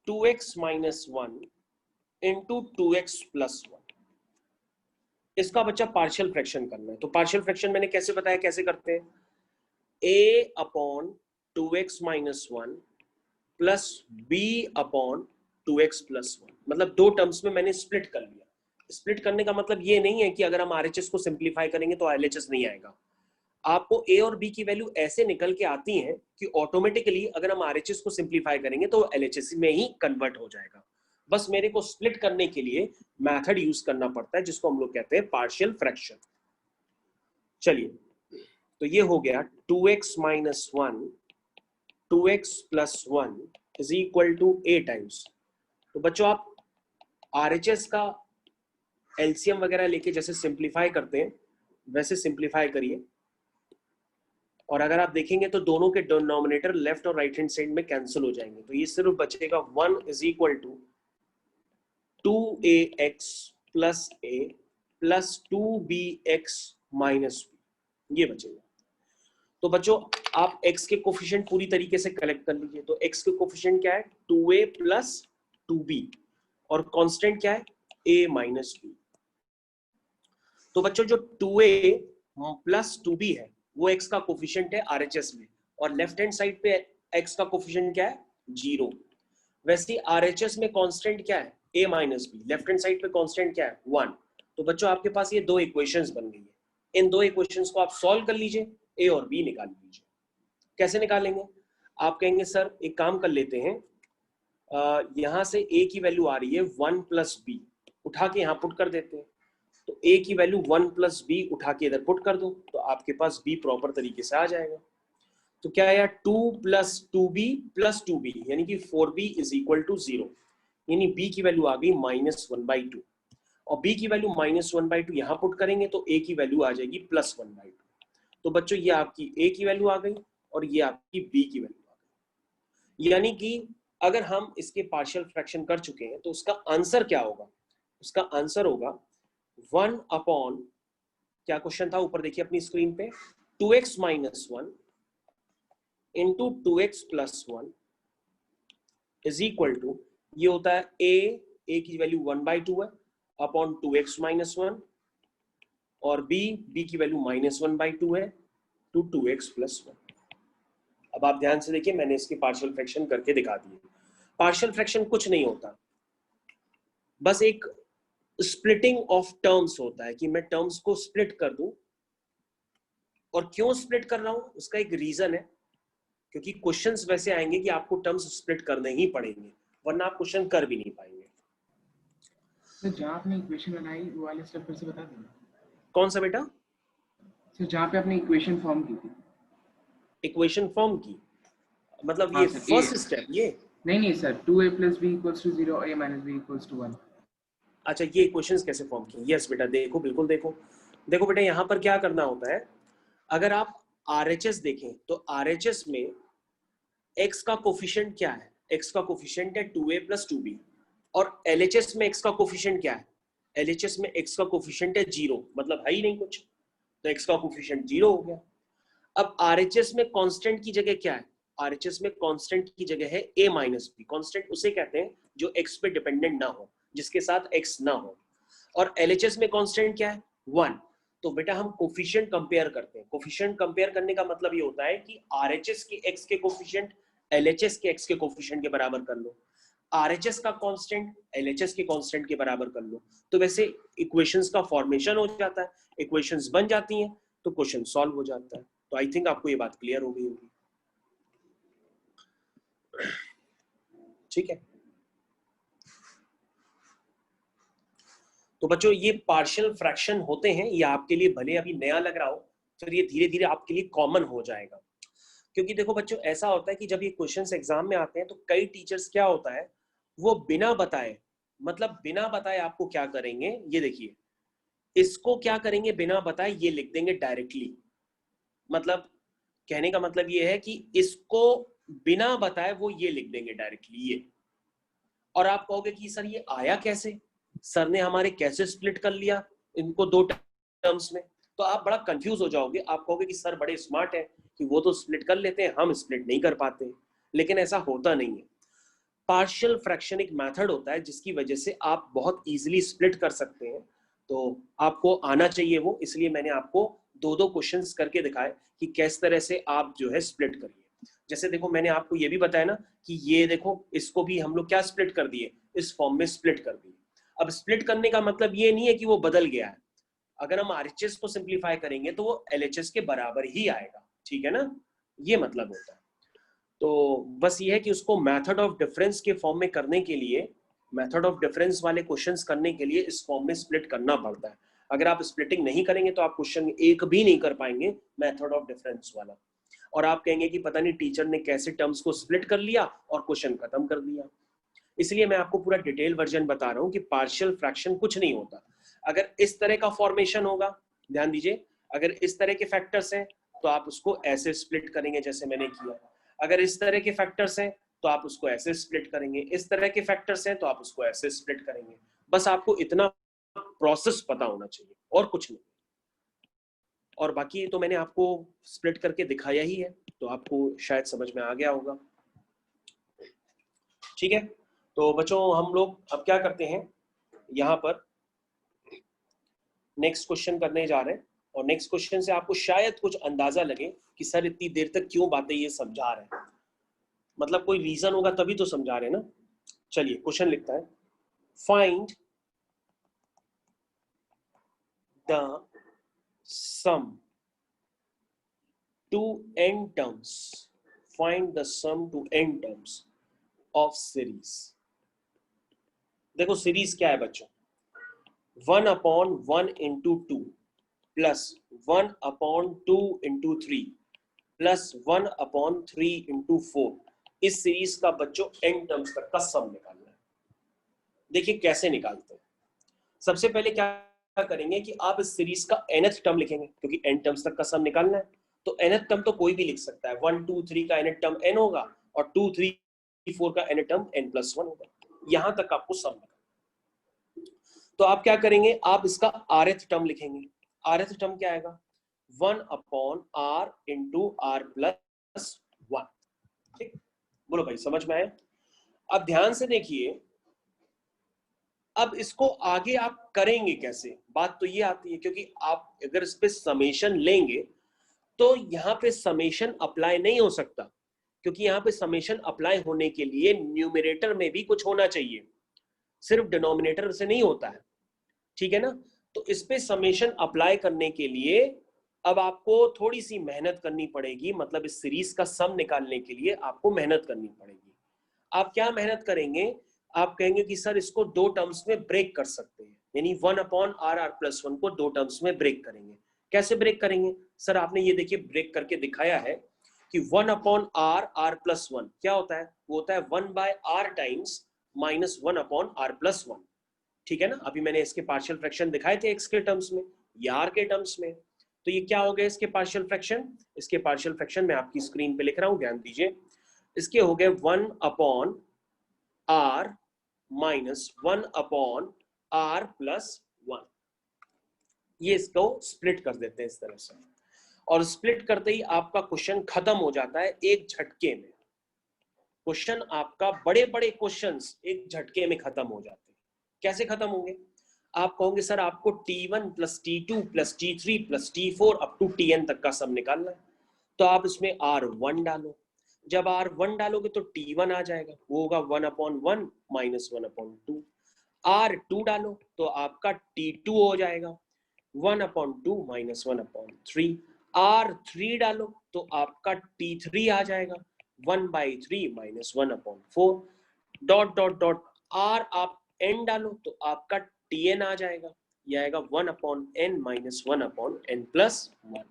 2x minus 1 into 2x plus 1, इसका बच्चा पार्शियल फ्रैक्शन करना है। तो पार्शियल फ्रैक्शन मैंने कैसे बताया, कैसे करते हैं, a upon 2x minus 1 plus b upon 2x plus 1, मतलब 2 टर्म्स में मैंने स्प्लिट कर लिया। स्प्लिट करने का मतलब ये नहीं है कि अगर हम RHS को सिंप्लीफाई करेंगे तो LHS नहीं आएगा। आपको a और b की वैल्यू ऐसे निकल के आती हैं कि ऑटोमेटिकली अगर हम RHS को सिंप्लीफाई करेंगे तो LHS में ही कन्वर्ट हो जाएगा। बस मेरे को स्प्लिट करने के लिए मेथड यूज करना पड़ता है जिसको हम लोग कहते हैं पार्शियल फ्रैक्शन। चलिए, तो ये हो गया 2x minus 1 2x plus 1 is equal to a times. तो बच्चों आप RHS का एलसीएम वगैरह लेके जैसे सिंप्लीफाई करते हैं वैसे सिंप्लीफाई करिए, और अगर आप देखेंगे तो दोनों के डिनोमिनेटर लेफ्ट और राइट हैंड साइड में कैंसिल हो जाएंगे, तो ये सिर्फ बचेगा 1 is equal to 2ax plus a plus 2bx minus b, ये बचेगा। तो बच्चों आप x के कोफिशिएंट पूरी तरीके से कलेक्ट कर लीजिए। तो x के कोफिशिएंट क्या है 2a प्लस 2b, और कांस्टेंट क्या है a माइनस b। तो बच्चों जो 2a प्लस 2b है वो x का कोफिशिएंट है RHS में, और लेफ्ट हैंड साइड पे x का कोफिशिएंट क्या है 0। वैसे ही RHS में कांस्टेंट क्या है a minus b, left hand side पे कांस्टेंट क्या है 1। तो बच्चों आपके पास ये दो इक्वेशंस बन गई है, इन दो इक्वेशंस को आप सॉल्व कर लीजिए, a और b निकाल लीजिए। कैसे निकालेंगे? आप कहेंगे सर एक काम कर लेते हैं, यहां से a की वैल्यू आ रही है 1 प्लस b, उठा के यहां पुट कर देते हैं। तो a की वैल्यू 1 प्लस b उठा के इधर पुट कर दो, तो आपके पास b प्रॉपर तरीके से आ जाएगा। तो क्या आया 2 प्लस 2b प्लस 2b, यानी कि 4b इज इक्वल टू 0, यानी b की वैल्यू आ गई -1/2, और b की वैल्यू -1/2 यहां पुट करेंगे तो a की वैल्यू आ जाएगी +1/2। तो बच्चों ये आपकी a की वैल्यू आ गई और ये आपकी b की वैल्यू आ गई। यानी कि अगर हम इसके पार्शियल फ्रैक्शन कर चुके हैं तो उसका आंसर क्या होगा? उसका आंसर होगा 1 अपॉन, क्या क्वेश्चन था ऊपर देखिए अपनी स्क्रीन पे, 2x minus 1 into 2x plus 1 is equal to, ये होता है a की वैल्यू 1/2 है अपॉन 2x माइनस 1, और b की वैल्यू -1/2 है टू 2x प्लस 1। अब आप ध्यान से देखिए, मैंने इसकी पार्शियल फ्रैक्शन करके दिखा दिए। पार्शियल फ्रैक्शन कुछ नहीं होता, बस एक स्प्लिटिंग ऑफ टर्म्स होता है कि मैं टर्म्स को स्प्लिट कर दूं। और क्यों स्प्लिट कर रहा हूं उसका एक रीजन है, क्योंकि क्वेश्चंस वैसे आएंगे कि आपको टर्म्स स्प्लिट करने ही पड़ेंगे, वरना आप क्वेश्चन कर भी नहीं पाएंगे। सर जहाँ आपने इक्वेशन बनाई वो वाले स्टेप फिर से बता देना। कौन सा बेटा? सर जहाँ पे आपने इक्वेशन फॉर्म की थी। इक्वेशन फॉर्म की मतलब हाँ ये सर, फर्स्ट स्टेप, ये नहीं sir 2a plus b equals to 0 a minus b equals to 1। अच्छा, ये इक्वेशंस कैसे फॉर्म किए? यस बेटा, देखो बिल्कुल देखो। देखो बेटा यहाँ पर क्या करना होता है, अगर आप RHS देखें तो RHS में x का कोफिशिएंट क्या है? x का कोफिशिएंट है 2a प्लस 2b, और LHS में x का कोफिशिएंट क्या है? LHS में x का कोफिशिएंट है 0, मतलब है ही नहीं कुछ, तो x का कोफिशिएंट 0 हो गया। अब RHS में कांस्टेंट की जगह क्या है? RHS में कांस्टेंट की जगह है a माइनस b। कांस्टेंट उसे कहते हैं जो x पे डिपेंडेंट ना हो, जिसके साथ x ना हो। और LHS में कांस्टेंट क्या है 1। तो बेटा हम कोफिशिएंट कंपेयर करते हैं। कोफिशिएंट कंपेयर करने का मतलब ये होता है कि RHS के x के कोफिशिएंट LHS के x के कोफिशिएंट के बराबर कर लो, RHS का कांस्टेंट LHS के कांस्टेंट के बराबर कर लो, तो वैसे इक्वेशंस का फॉर्मेशन हो जाता है, इक्वेशंस बन जाती हैं, तो क्वेश्चन सॉल्व हो जाता है। तो आई थिंक आपको ये बात क्लियर हो गई होगी, ठीक है। तो बच्चों ये पार्शियल फ्रैक्शन होते हैं, ये आपके लिए भले अभी नया लग रहा हो, फिर ये धीरे धीरे आपके लिए कॉमन हो जाएगा। क्योंकि देखो बच्चों ऐसा होता है कि जब ये क्वेश्चंस एग्जाम में आते हैं तो कई टीचर्स क्या होता है वो बिना बताए, मतलब बिना बताए आपको क्या करेंगे, ये देखिए इसको क्या करेंगे बिना बताए ये लिख देंगे डायरेक्टली। मतलब कहने का मतलब ये है कि इसको बिना बताए वो ये लिख देंगे डायरेक्टली ये, और आप कहोगे कि सर ये आया कैसे, सर ने हमारे कैसे स्प्लिट कर लिया इनको दो टर्म्स में, तो आप बड़ा कंफ्यूज हो जाओगे। आप कहोगे कि सर बड़े स्मार्ट है कि वो तो स्प्लिट कर लेते हैं, हम स्प्लिट नहीं कर पाते। लेकिन ऐसा होता नहीं है। पार्शियल फ्रैक्शन एक मेथड होता है जिसकी वजह से आप बहुत इजीली स्प्लिट कर सकते हैं, तो आपको आना चाहिए वो, इसलिए मैंने आपको दो दो क्वेश्चंस करके दिखाए कि किस तरह से आप जो है स्प्लिट करिए। जैसे देखो मैंने आपको ये भी बताया ना कि ये देखो इसको भी हम लोग क्या स्प्लिट कर दिए, इस फॉर्म में स्प्लिट कर दिए। अब स्प्लिट करने का मतलब ये नहीं है कि वो बदल गया है, अगर हम RHS को सिंप्लीफाई करेंगे तो वो LHS के बराबर ही आएगा, ठीक है ना, ये मतलब होता है। तो बस ये है कि उसको मेथड ऑफ डिफरेंस के फॉर्म में करने के लिए, मेथड ऑफ डिफरेंस वाले क्वेश्चंस करने के लिए इस फॉर्म में स्प्लिट करना पड़ता है। अगर आप स्प्लिटिंग नहीं करेंगे तो आप क्वेश्चन एक भी नहीं कर पाएंगे मेथड ऑफ डिफरेंस वाला, और आप कहेंगे कि पता नहीं टीचर ने कैसे टर्म्स को स्प्लिट कर लिया और क्वेश्चन खत्म कर दिया। इसलिए मैं आपको पूरा डिटेल वर्जन बता रहा हूं कि पार्शियल फ्रैक्शन कुछ नहीं होता। अगर इस तरह का फॉर्मेशन होगा, ध्यान दीजिए, अगर इस तरह के फैक्टर्स हैं तो आप उसको ऐसे स्प्लिट करेंगे जैसे मैंने किया। अगर इस तरह के फैक्टर्स हैं तो आप उसको ऐसे स्प्लिट करेंगे, इस तरह के फैक्टर्स हैं तो आप उसको ऐसे स्प्लिट करेंगे। बस आपको इतना प्रोसेस पता होना चाहिए और कुछ नहीं। और बाकी तो मैंने आपको स्प्लिट करके दिखाया ही है, तो आपको शायद समझ में आ गया होगा। ठीक है, तो बच्चों हम लोग अब क्या करते हैं, यहाँ पर नेक्स्ट क्वेश्चन करने जा रहे हैं। और नेक्स्ट क्वेश्चन से आपको शायद कुछ अंदाजा लगे कि सर इतनी देर तक क्यों बातें ये समझा रहे हैं, मतलब कोई रीजन होगा तभी तो समझा रहे हैं ना। चलिए क्वेश्चन लिखता है, find the sum to n terms, find the sum to n terms of series। देखो सीरीज क्या है बच्चों, 1/1 into 2 plus 1/2 into 3 plus 1/3 into 4, इस सीरीज का बच्चों n टर्म्स तक का सम निकालना है। देखिए कैसे निकालते हैं। सबसे पहले क्या करेंगे कि आप इस सीरीज का nth टर्म लिखेंगे, क्योंकि n टर्म्स तक का सम निकालना है। तो nth टर्म तो कोई भी लिख सकता है, 1 2 3 का nth टर्म n होगा और 2 3 4 का nth टर्म n+1 होगा। यहां तक आपको सम निकालना। तो आप क्या करेंगे, आप इसका rth टर्म लिखेंगे। rth टर्म क्या आएगा, 1/r into r+1। ठीक, बोलो भाई समझ में आए। अब ध्यान से देखिए, अब इसको आगे आप करेंगे कैसे, बात तो ये आती है, क्योंकि आप अगर इस पे समेशन लेंगे तो यहाँ पे समेशन अप्लाई नहीं हो सकता, क्योंकि यहाँ पे समेशन अप्लाई होने के लिए न्यूमरेटर में भी कुछ होना चाहिए, सिर्फ डिनोमिनेटर से नहीं होता है। ठीक है ना, तो इस पे समेशन अप्लाई करने के लिए अब आपको थोड़ी सी मेहनत करनी पड़ेगी, मतलब इस सीरीज का सम निकालने के लिए आपको मेहनत करनी पड़ेगी। आप क्या मेहनत करेंगे, आप कहेंगे कि सर इसको दो टर्म्स में ब्रेक कर सकते हैं, यानी 1/r+1 को दो टर्म्स में ब्रेक करेंगे। कैसे ब्रेक करेंगे सर, आपने ये देखिए ब्रेक करके दिखाया है कि 1/r+1 क्या होता है, वो होता है 1/r टाइम्स -1/r+1। ठीक है ना, अभी मैंने इसके पार्शियल फ्रैक्शन दिखाए थे x के टर्म्स में या r के टर्म्स में। तो ये क्या हो गया इसके पार्शियल फ्रैक्शन, इसके पार्शियल फ्रैक्शन मैं आपकी स्क्रीन पे लिख रहा हूं, ध्यान दीजिए। इसके हो गए 1/r -1/r+1। ये इसको स्प्लिट कर देते हैं इस तरह से, और स्प्लिट करते ही आपका क्वेश्चन खत्म हो जाता है एक झटके में। क्वेश्चन आपका, बड़े बड़े क्वेश्चंस एक झटके में खत्म हो जाते हैं। कैसे खत्म होंगे, आप कहोगे सर आपको T1 + T2 + T3 + T4 up to Tn तक का सम निकालना है। तो आप इसमें R1 डालो, जब R1 डालोगे तो T1 आ जाएगा, वो होगा 1/1 -1/2। R2 डालो तो आपका T2 हो जाएगा 1/2 -1/3। R3 डालो तो आपका T3 आ जाएगा 1/3 -1/4। डॉट डॉट डॉट R आप n डालो तो आपका Tn आ जाएगा, यह आएगा 1/n -1/n+1।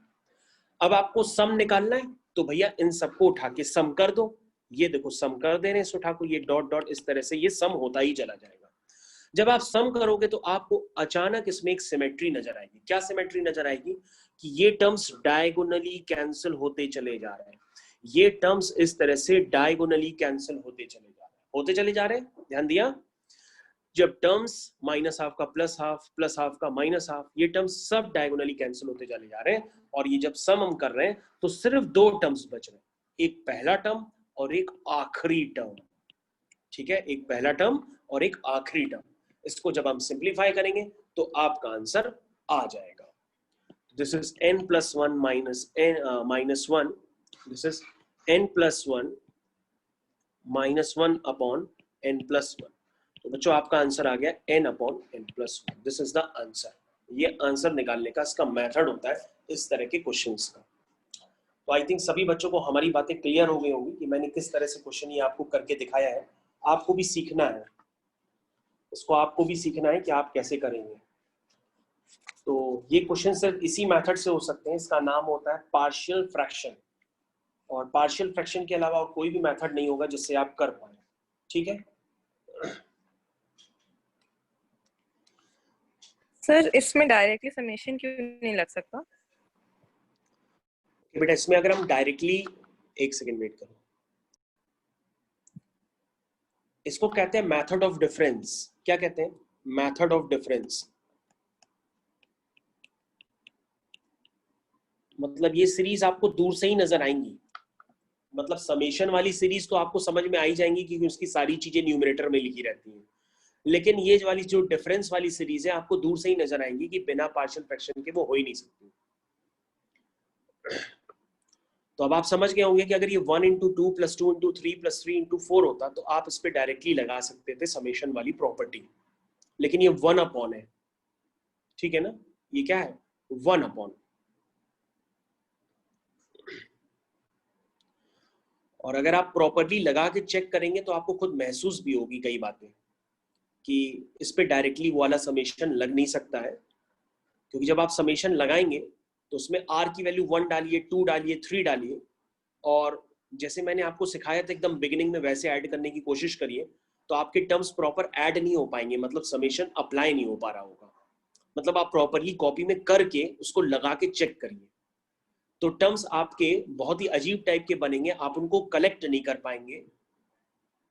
अब आपको सम निकालना है, तो भैया इन सबको उठा के सम कर दो। ये देखो सम कर दे रहे हैं उठा को, ये डॉट डॉट इस तरह से ये सम होता ही चला जाएगा। जब आप सम करोगे तो आपको अचानक इसमें एक सिमेट्री नजर आएगी। क्या सिमेट्री नजर आएगी, कि ये टर्म्स डायगोनली कैंसिल होते चले जा रहे हैं, ये टर्म्स इस तरह से डायगोनली कैंसिल होते चले जा रहे हैं, होते चले जा रहे हैं। ध्यान दिया, जब टर्म्स -½ का +½ +½ का -½ ये टर्म्स सब डायगोनली कैंसिल होते चले जा रहे हैं। और ये जब सम हम कर रहे हैं तो सिर्फ दो टर्म्स बच रहे हैं, एक पहला टर्म और एक आखिरी टर्म। ठीक है, एक पहला टर्म और एक आखिरी टर्म। इसको जब हम सिंप्लीफाई करेंगे तो आपका आंसर आ जाएगा। This is n+1 -1, this is n+1 -1/n+1। तो बच्चों आपका आंसर आ गया n/n+1। This is the answer. ये आंसर निकालने का इसका मेथड होता है इस तरह के क्वेश्चंस का। तो आई थिंक सभी बच्चों को हमारी बातें क्लियर हो गई होंगी कि मैंने किस तरह से क्वेश्चन ये आपको करके दिखाया है। आपको भी सीखना है, इसको आपको भी सीखना है कि आप कैसे करेंगे। तो ये क्वेश्चन सिर्फ इसी मेथड से हो सकते हैं, इसका नाम होता है पार्शियल फ्रैक्शन। और पार्शियल फ्रैक्शन के अलावा और कोई भी मेथड नहीं होगा जिससे आप कर पाए। ठीक है, सर इसमें डायरेक्टली समेशन क्यों नहीं लग सकता? बेटा इसमें अगर हम डायरेक्टली, एक सेकेंड वेट करो, इसको कहते हैं मेथड ऑफ डिफरेंस। क्या कहते हैं? Method of difference. मतलब ये सीरीज आपको दूर से ही नजर आएंगी, मतलब समेशन वाली सीरीज तो आपको समझ में आ ही जाएंगी क्योंकि उसकी सारी चीजें न्यूमरेटर में लिखी रहती हैं, लेकिन ये वाली जो डिफरेंस वाली सीरीज है आपको दूर से ही नजर आएंगी कि बिना पार्शियल फ्रैक्शन के वो हो ही नहीं सकती। तो अब आप समझ गए होंगे कि अगर ये 1 into 2 plus 2 into 3 plus 3 into 4 होता तो आप इस पर डायरेक्टली लगा सकते थे समेशन वाली प्रॉपर्टी, लेकिन ये 1 अपॉन है, ठीक है ना? ये क्या है? 1 अपॉन। और अगर आप प्रॉपर्ली लगा के चेक करेंगे तो आपको खुद महसूस भी होगी कई बातें कि इस पे डायरेक्टली वो वाला समेशन लग नहीं सकता है, क्योंकि जब आप समेशन लगाएंगे तो उसमें r की वैल्यू 1 डालिए, 2 डालिए, 3 डालिए, और जैसे मैंने आपको सिखाया था एकदम बिगिनिंग में वैसे ऐड करने की कोशिश करिए, तो आपके टर्म्स प्रॉपर ऐड नहीं हो पाएंगे, मतलब समेशन अप्लाई नहीं हो पा रहा होगा। मतलब आप प्रॉपरली कॉपी में करके उसको लगा के चेक करिए, तो टर्म्स आपके बहुत ही अजीब टाइप के बनेंगे, आप उनको कलेक्ट नहीं कर पाएंगे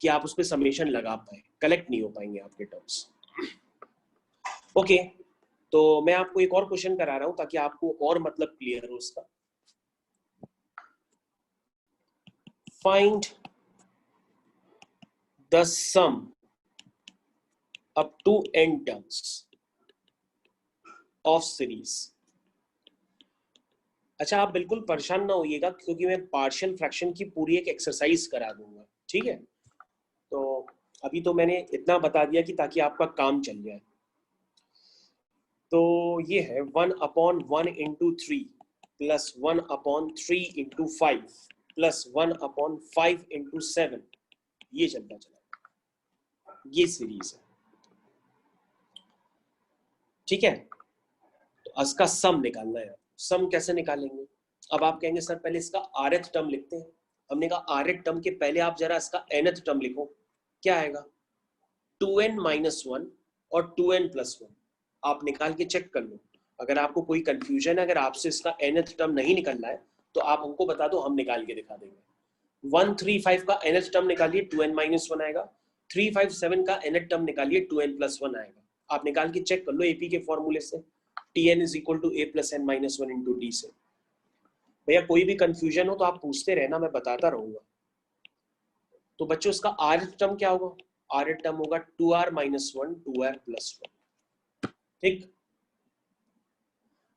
कि आप उस पर समेशन लगा पाए, कलेक्ट नहीं हो पाएंगे आपके टर्म्स। ओके, तो मैं आपको एक और क्वेश्चन करा रहा हूं ताकि आपको और मतलब क्लियर हो उसका। Find the sum up to n terms of series. अच्छा, आप बिल्कुल परेशान ना होइएगा क्योंकि मैं पार्शियल फ्रैक्शन की पूरी एक एक्सरसाइज करा दूंगा, ठीक है? तो अभी तो मैंने इतना बता दिया कि ताकि आपका काम चल जाए। तो ये है 1 upon 1 into 3 plus 1 upon 3 into 5 plus 1 upon 5 into 7, ये चलता चला, ये सीरीज है, ठीक है? तो इसका सम निकालना है। सम कैसे निकालेंगे? अब आप कहेंगे सर पहले इसका rth टर्म लिखते हैं। हमने कहा rth टर्म के पहले आप जरा इसका nth टर्म लिखो। क्या आएगा? 2n माइनस 1 और 2n प्लस 1। आप निकाल के चेक कर लो। अगर आपको कोई कंफ्यूजन है, अगर आपसे इसका nth टर्म नहीं निकल रहा है तो आप हमको बता दो, हम निकाल के दिखा देंगे। 135 का nth टर्म निकालिए, 2n माइनस 1 आएगा। 357 का nth टर्म निकालिए, 2n प्लस 1 आएगा। आप निकाल के चेक कर लो एपी के फॉर्मूले से, tn is equal to a plus n minus 1 into D से। भैया कोई भी कंफ्यूजन हो तो आप पूछते रहना, मैं बताता रहूंगा। तो बच्चों इसका rth टर्म क्या होगा? rth टर्म होगा 2r माइनस 1 2r प्लस 1, ठीक?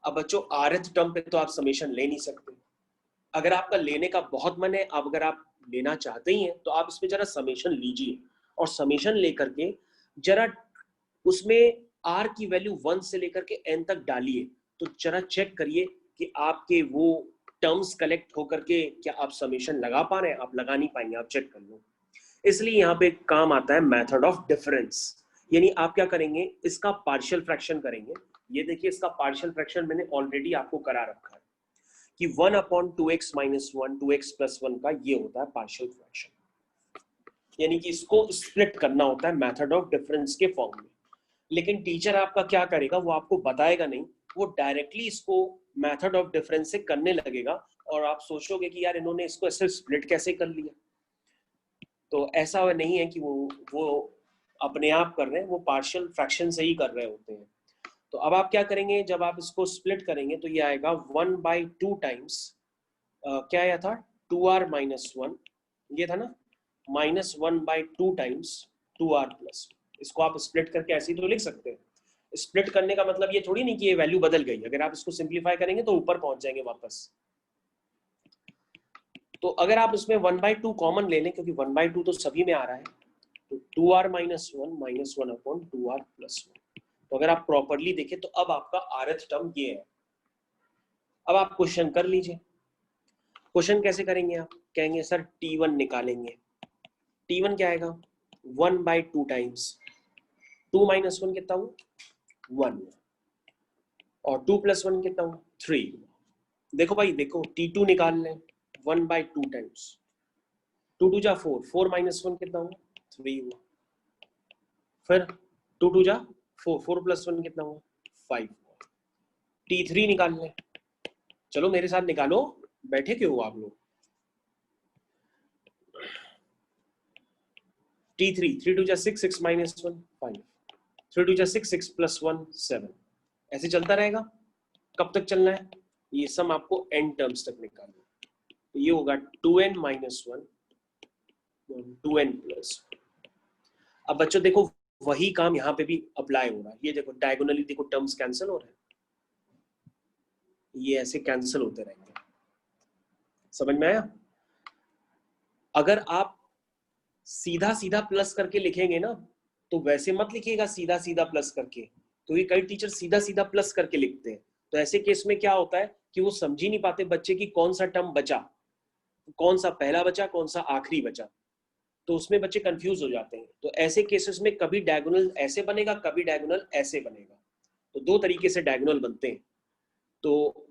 अब बच्चों rth टर्म पे तो आप समेशन ले नहीं सकते। अगर आपका लेने का बहुत मन है, अब अगर आप लेना चाहते ही हैं तो आप इसमें जरा समेशन लीजिए और समेशन लेकर के जरा उसमें r की वैल्यू 1 से लेकर के n तक डालिए, तो जरा चेक करिए कि आपके वो टर्म्स कलेक्ट होकर के क्या आप समेशन लगा पा रहे हैं। आप लगा नहीं पाएंगे, आप चेक कर लो। इसलिए यहाँ पे काम आता है मेथड ऑफ डिफरेंस। यानी आप क्या करेंगे, इसका पार्शियल फ्रैक्शन करेंगे। ये देखिए इसका पार्शियल फ्रैक्शन मैंने ऑलरेडी आपको करा रखा है कि 1 upon 2x minus 1 2x plus 1 का ये होता है पार्शियल फ्रैक्शन, यानी कि इसको स्प्लिट करना होता है मेथड ऑफ डिफरेंस के फॉर्म में। लेकिन टीचर आपका क्या करेगा, वो आपको बताएगा नहीं, वो डायरेक्टली इसको मेथड ऑफ डिफरेंस से करने लगेगा और आप सोचोगे कि यार इन्होंने इसको ऐसे स्प्लिट कैसे कर लिया। तो ऐसा नहीं है कि वो अपने आप कर रहे हैं, वो पार्शियल फ्रैक्शन से ही कर रहे होते हैं। तो अब आप क्या करेंगे, जब आप इसको स्प्लिट करेंगे तो ये आएगा 1/2 टाइम्स क्या आया था 2r माइनस 1, ये था ना, माइनस 1/2 टाइम्स 2r प्लस। इसको आप स्प्लिट करके ऐसे ही तो लिख सकते हैं। स्प्लिट करने का मतलब ये थोड़ी नहीं कि ये वैल्यू बदल गई, अगर आप इसको सिंप्लीफाई करेंगे तो ऊपर पहुंच जाएंगे वापस। तो अगर आप इसमें 1/2 कॉमन ले लें, क्योंकि 1/2 तो सभी में आ रहा है, तो 2r minus 1 minus 1 upon 2r plus 1। तो अगर आप प्रॉपरली देखें तो अब आपका rth टर्म ये है। अब आप क्वेश्चन कर लीजिए। क्वेश्चन कैसे करेंगे? आप कहेंगे सर t1 निकालेंगे। t1 क्या आएगा? 1/2 टाइम्स 2 माइनस 1 कितना हुआ? 1, और 2 प्लस 1 कितना हुआ? 3। देखो भाई देखो, t2 निकाल लें 1/2 टाइम्स 2 2 जा 4, 4 माइनस 1 कितना हुआ? 3 हुआ। फिर 2 2 जा 4, 4 प्लस 1 कितना हुआ? 5 T3 निकाल लें। चलो मेरे साथ निकालो, बैठे क्यों हो आप लोग। T3 3 2 6 6 minus 1 5 3 2 6 6 plus 1 7 ऐसे चलता रहेगा। कब तक चलना है, ये सम आपको n टर्म्स तक निकालना है। तो ये होगा 2n minus 1 2n plus 1। अब बच्चों देखो वही काम यहाँ पे भी अप्लाई हो रहा है। ये देखो डायगोनली देखो टर्म्स कैंसिल हो रहे हैं, ये ऐसे कैंसिल होते रहेंगे। समझ में आया। अगर आप सीधा सीधा प्लस करके लिखेंगे ना तो वैसे मत लिखिएगा सीधा सीधा प्लस करके, तो ये कई टीचर सीधा सीधा प्लस करके लिखते हैं। तो ऐसे केस में क्या होता है कि वो समझ ही नहीं पाते बच्चे की कौन सा टर्म बचा, कौन सा पहला बचा कौन सा आखिरी बचा, तो उसमें बच्चे कंफ्यूज हो जाते हैं। तो ऐसे केसेस में कभी डायगोनल ऐसे बनेगा, कभी डायगोनल ऐसे बनेगा। तो दो तरीके से डायगोनल बनते हैं। तो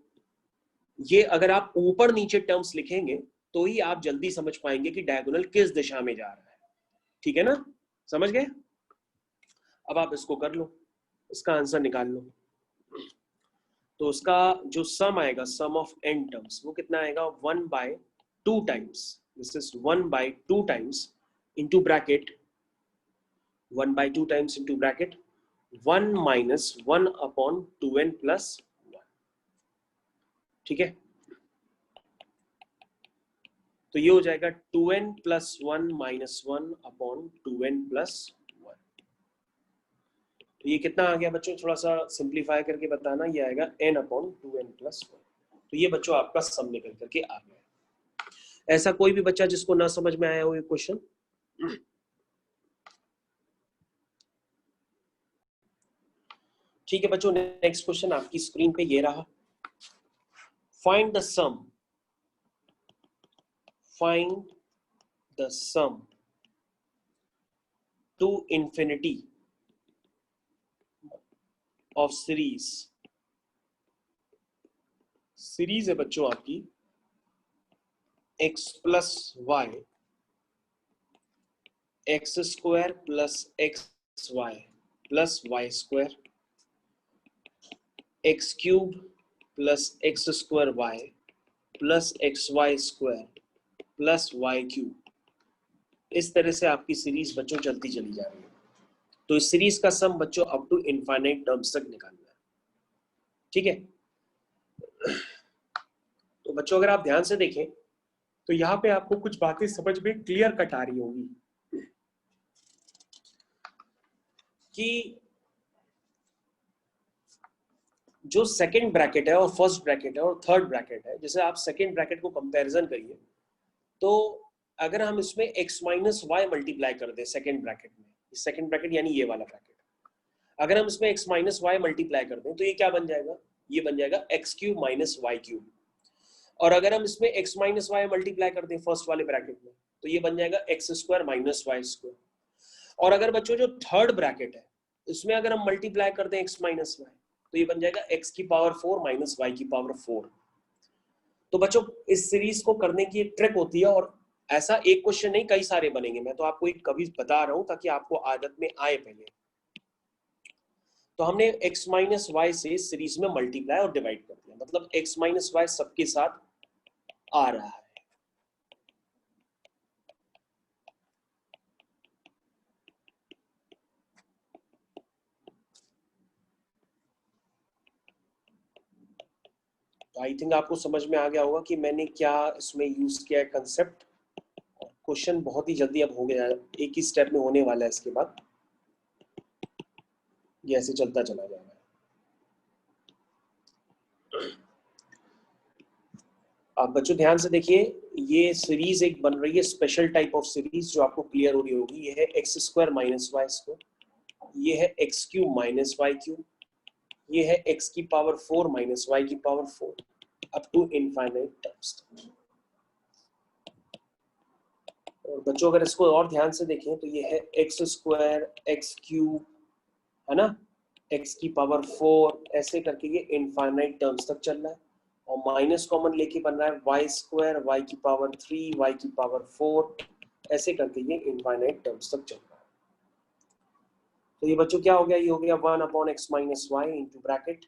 ये अगर आप ऊपर नीचे टर्म्स लिखेंगे तो ही आप जल्दी समझ पाएंगे कि डायगोनल किस दिशा में जा रहा है। ठीक है ना, समझ गए। अब आप इसको कर लो, इसका आंसर निकाल लो। तो उसका जो सम आएगा, सम ऑफ n टर्म्स, वो कितना आएगा 1/2 times, this is 1/2 times into bracket 1/2 times into bracket 1 minus 1 upon 2n plus 1। ठीक है, तो ये हो जाएगा 2n plus 1 minus 1 upon 2n plus 1। तो ये कितना आ गया बच्चों, थोड़ा सा सिंप्लीफाई करके बताना। ये आएगा n upon 2n plus 1। तो ये बच्चों आपका सम निकल करके आ गया। ऐसा कोई भी बच्चा जिसको ना समझ में आया हो ये क्वेश्चन। ठीक है बच्चों, नेक्स्ट क्वेश्चन आपकी स्क्रीन पे ये रहा। Find the sum, find the sum to infinity of series. Series है बच्चों आपकी x plus y x square plus x y plus y square x cube plus x square y plus x y square plus y cube. इस तरह से आपकी series बच्चों चलती चली जा रही है। तो इस सीरीज का सम बच्चों अप टू इनफाइनाइट टर्म्स तक निकालना है। ठीक है, तो बच्चों अगर आप ध्यान से देखें तो यहाँ पे आपको कुछ बातें समझ में क्लियर कट आ रही होंगी कि जो सेकंड ब्रैकेट है और फर्स्ट ब्रैकेट है और थर्ड ब्रैकेट है, जैसे आप सेकंड ब्रैकेट को कंपैरिजन करिए तो अगर हम इसमें x माइनस वाई मल्टीप्लाई कर दें सेकंड ब्रैकेट में, सेकंड ब्रैकेट यानी ये वाला ब्रैकेट, अगर हम इसमें x माइनस वाई मल्टीप्लाई कर दें तो ये क्या बन जाएगा, ये बन जाएगा x cube minus y cube. और अगर हम इसमें x माइनस वाई मल्टीप्लाई कर दें फर्स्ट वाले ब्रैकेट में तो ये बन जाएगा x square minus y square. और अगर बच्चों जो थर्ड ब्रैकेट है इसमें अगर हम मल्टीप्लाई कर दें x माइनस वाई तो ये बन जाएगा x की पावर 4 माइनस वाई की पावर 4। तो बच्चों इस सीरीज को करने की एक ट्रिक होती है, और ऐसा एक क्वेश्चन नहीं कई सारे बनेंगे। मैं तो आपको एक कभी बता रहा हूं ताकि आपको आदत में आए पहले। तो हमने x माइनस वाई से सीरीज में मल्टीप्लाई और डिवाइड कर दिया, मतलब x माइनस वाई सबके साथ आ रहा है। तो आई थिंक आपको समझ में आ गया होगा कि मैंने क्या इसमें यूज किया है कंसेप्ट। क्वेश्चन बहुत ही जल्दी अब हो गया, एक ही स्टेप में होने वाला है, इसके बाद ये ऐसे चलता चला जाएगा। आप बच्चों ध्यान से देखिए, ये सीरीज एक बन रही है स्पेशल टाइप ऑफ सीरीज जो आपको क्लियर हो रही होगी। ये है x square minus y square, ये है x cube minus y cube, ये है x की पावर 4 माइनस वाई की power 4 up to infinite terms. और बच्चों अगर इसको और ध्यान से देखें तो ये है एक्स स्क्वायर एक्स क्यूब, है ना, x की पावर 4, ऐसे करके ये इनफाइनाइट टर्म्स तक चल रहा है। और माइनस कॉमन लेके बन रहा है वाई स्क्वायर वाई की पावर 3 वाई की पावर 4, ऐसे करके ये इनफाइनाइट टर्म्स तक चल रहा है। तो ये बच्चों क्या हो गया, ये हो गया 1 upon x minus y into bracket,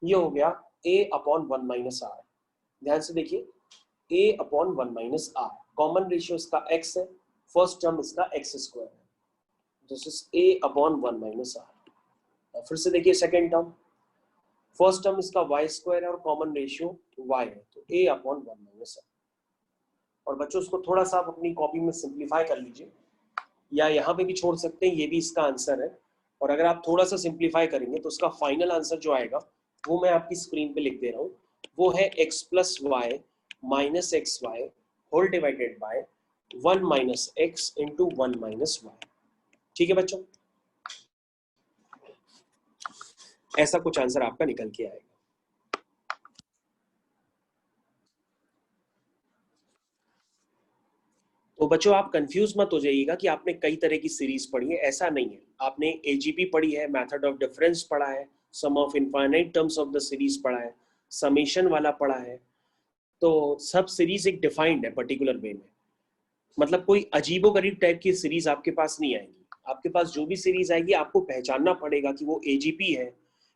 ये हो गया a अपॉन 1 माइनस आर। ध्यान से देखिए, a upon 1 minus R, common ratio इसका x है, फर्स्ट टर्म इसका x स्क्वायर है, this is a upon 1 minus R. फिर से देखिए सेकेंड टर्म, फर्स्ट टर्म इसका y स्क्वायर है और कॉमन रेशियो y है, तो a अपॉन 1 माइनस आर। और बच्चों उसको थोड़ा सा आप अपनी कॉपी में सिंप्लीफाई कर लीजिए, या यहाँ पे भी छोड़ सकते हैं, ये भी इसका आंसर है। और अगर आप थोड़ा सा सिंप्लीफाई करेंगे तो उसका फाइनल आंसर जो आएगा वो मैं आपकी स्क्रीन पे लिख दे रहा हूँ, वो है x plus y minus x y whole divided by 1 minus x into 1 minus y. ठीक है बच्चों, ऐसा कुछ आंसर आपका निकल के आएगा। तो बच्चों आप कंफ्यूज मत हो जाइएगा कि आपने कई तरह की सीरीज पढ़ी है, ऐसा नहीं है। आपने एजीपी पढ़ी है, मेथड ऑफ डिफरेंस पढ़ा है, sum of infinite terms of the series पढ़ा है, समेशन वाला पढ़ा है, तो सब सीरीज एक डिफाइंड है पर्टिकुलर वे में। मतलब कोई अजीबोगरीब टाइप की सीरीज आपके पास नहीं आएगी। आपके पास जो भी सीरीज आएगी आपको पहचानना पड़ेगा कि वो एजीपी है,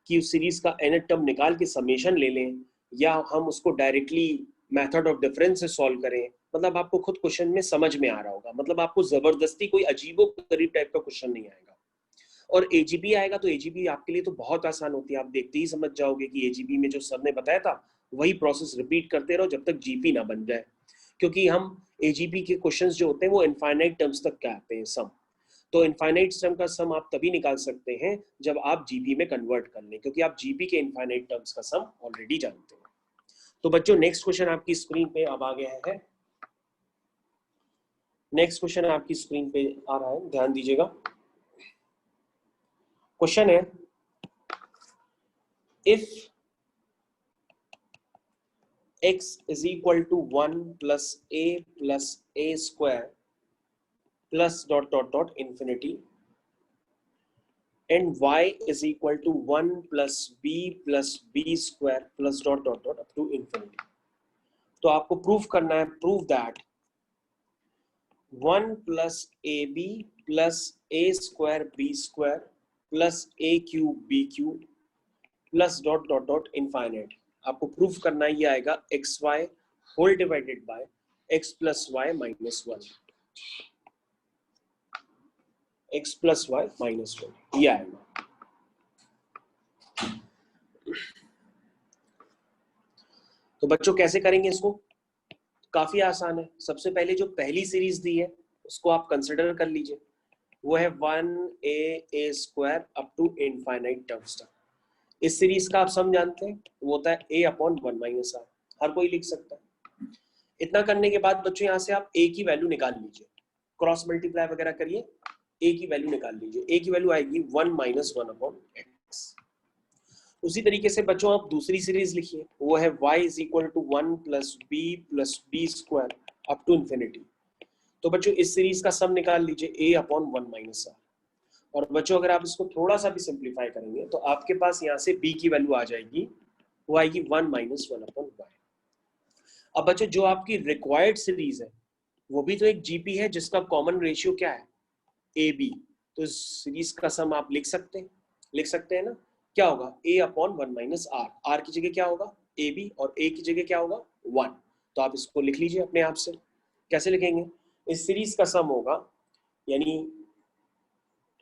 कि उस सीरीज का nth टर्म निकाल के समेशन ले लें, या हम उसको डायरेक्टली मेथड ऑफ डिफरेंस से सॉल्व करें। मतलब आपको खुद क्वेश्चन में समझ में आ रहा होगा, मतलब आपको जबरदस्ती कोई अजीबोगरीब टाइप का क्वेश्चन नहीं आएगा। और एजीपी आएगा तो एजीपी आपके लिए तो बहुत आसान होती है, आप देखते ही समझ जाओगे कि एजीपी में जो सर ने बताया था वही प्रोसेस रिपीट करते रहो जब तक जीपी ना बन जाए। क्योंकि हम एजीपी के क्वेश्चंस जो होते हैं वो इनफाइनाइट टर्म्स तक क्या आते हैं, सम। तो इनफाइनाइट टर्म का सम आप तभी निकाल सकते हैं जब आप जीपी में कन्वर्ट कर लें, क्योंकि आप जीपी के इनफाइनाइट टर्म्स का सम ऑलरेडी जानते हैं। तो बच्चों नेक्स्ट क्वेश्चन आपकी स्क्रीन पे अब आ गया है, नेक्स्ट क्वेश्चन आपकी स्क्रीन पे आ रहा है, ध्यान दीजिएगा। क्वेश्चन है, if x is equal to 1 plus a square plus dot dot dot infinity and y is equal to 1 plus b square plus dot dot dot up to infinity। तो आपको proof करना है, prove that 1 plus ab plus a square b square plus a cube b cube plus dot dot dot infinite। आपको proof करना है, ये आएगा x y whole divided by x plus y minus 1, x plus y minus 1, ये आएगा। तो बच्चों कैसे करेंगे इसको, काफी आसान है। सबसे पहले जो पहली सीरीज दी है उसको आप कंसिडर कर लीजिए, वो है 1a square up to infinite terms तक। इस सीरीज का आप सम जानते हैं, वो होता है a अपॉन 1 माइनस आर, हर कोई लिख सकता है। इतना करने के बाद बच्चों यहाँ से आप a की वैल्यू निकाल लीजिए, क्रॉस मल्टीप्लाई वगैरह करिए, a की वैल्यू निकाल लीजिए। a की वैल्यू आएगी 1 माइनस 1 अपॉन एक्स। उसी तरीके से बच्चों आप दूसरी सीरीज लिखिए, वो है y is equal to 1 plus B square up to infinity. तो बच्चों इस सीरीज का सम निकाल लीजिए, a अपॉन 1 माइनस आर। और बच्चों अगर आप इसको थोड़ा सा भी सिंप्लीफाई करेंगे तो आपके पास यहाँ से b की वैल्यू आ जाएगी, वो आएगी 1 माइनस 1 अपॉन वाई। अब बच्चों जो आपकी रिक्वायर्ड सीरीज है वो भी तो एक जीपी है जिसका कॉमन रेशियो क्या है, ए बी। तो इस सीरीज का सम आप लिख सकते हैं ना, क्या होगा a upon 1 minus R, R की जगह क्या होगा ए बी और a की जगह क्या होगा 1। तो आप इसको लिख लीजिए अपने आप से। कैसे लिखेंगे, इस सीरीज का सम होगा, यानी